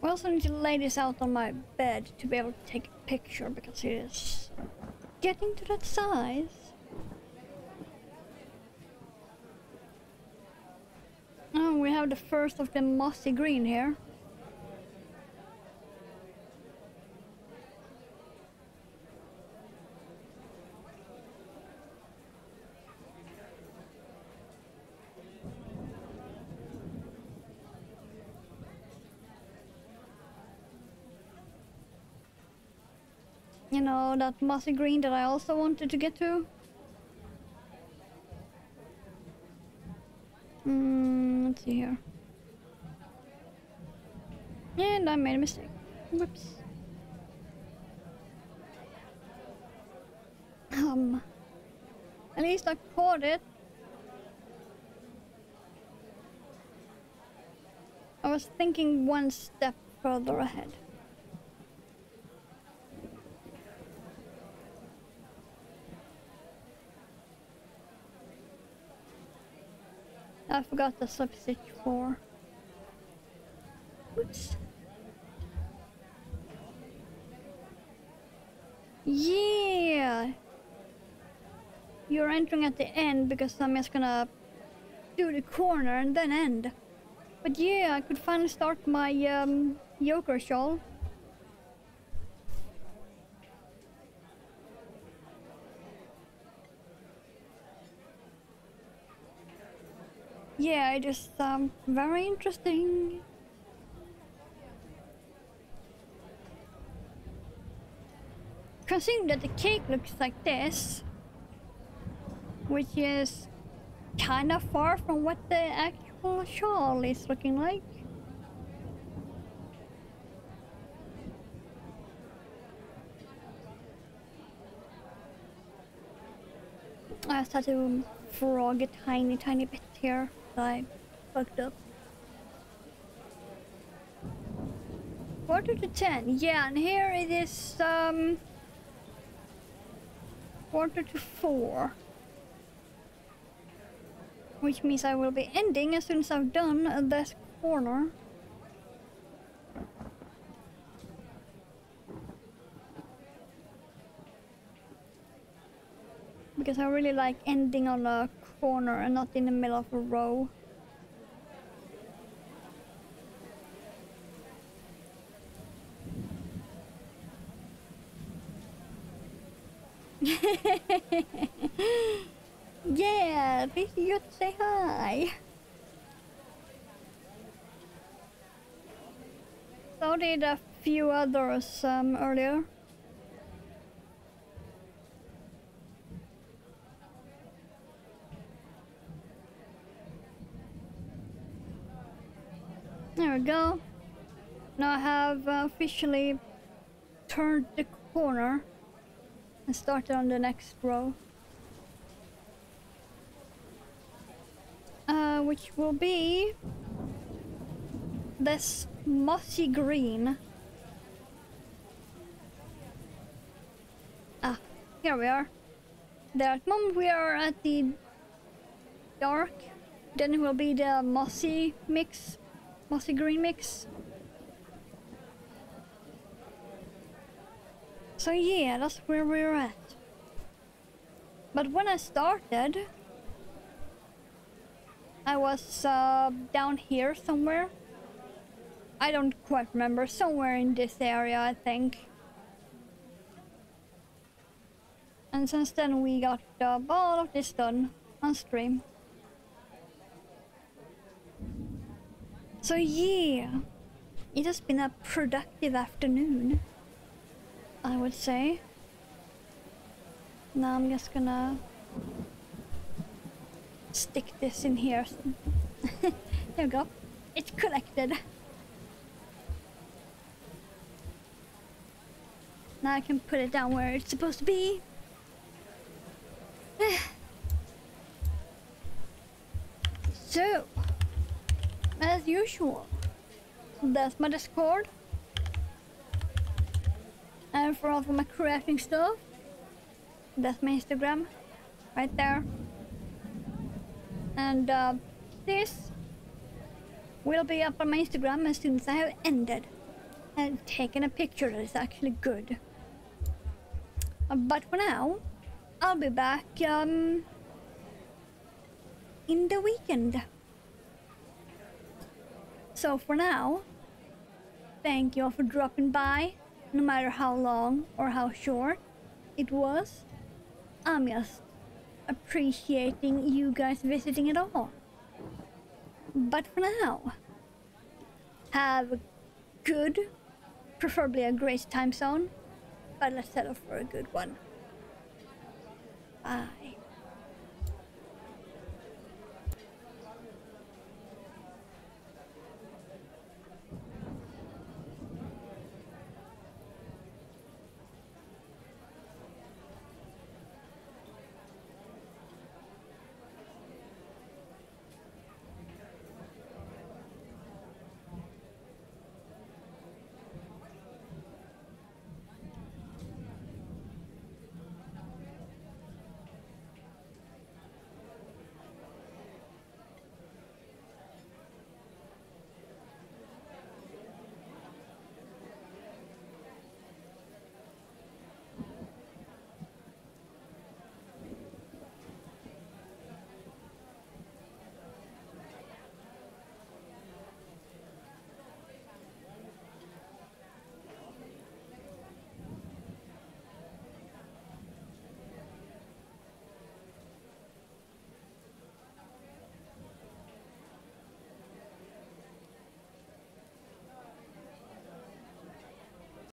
I also need to lay this out on my bed to be able to take a picture because it is getting to that size. Oh, we have the first of the mossy green here. You know, that mossy green that I also wanted to get to. Let's see here. And I made a mistake. Whoops. At least I caught it. was thinking one step further ahead. I forgot the substitch 4. Oops. Yeah! You're entering at the end because I'm just gonna do the corner and then end. But yeah, I could finally start my yoker shawl. Yeah, it is very interesting. Considering that the cake looks like this, which is kind of far from what the actual shawl is looking like. I just had to frog a tiny bit here that I fucked up. 4:45, yeah, and here it is 4:45. Which means I will be ending as soon as I've done this corner. Because I really like ending on a corner and not in the middle of a row. Yeah, at least you got to say hi. So did a few others earlier. There we go. Now I have officially turned the corner and started on the next row. Which will be this mossy green. Ah, here we are. There, at the moment we are at the dark, then it will be the mossy mix, mossy green mix. So yeah, that's where we're at. But when I started, I was down here somewhere. I don't quite remember, somewhere in this area I think. And since then we got all of this done on stream. So yeah, it has been a productive afternoon, I would say. Now I'm just gonna stick this in here. There we go. It's collected. Now I can put it down where it's supposed to be. So, as usual, that's my Discord. And for all of my crafting stuff, that's my Instagram, right there. And this will be up on my Instagram as soon as I have ended and taken a picture that is actually good. But for now, I'll be back in the weekend. So for now, thank you all for dropping by, no matter how long or how short it was. I'm just appreciating you guys visiting at all. But for now, have a good, preferably a great time zone, but let's settle for a good one. Bye.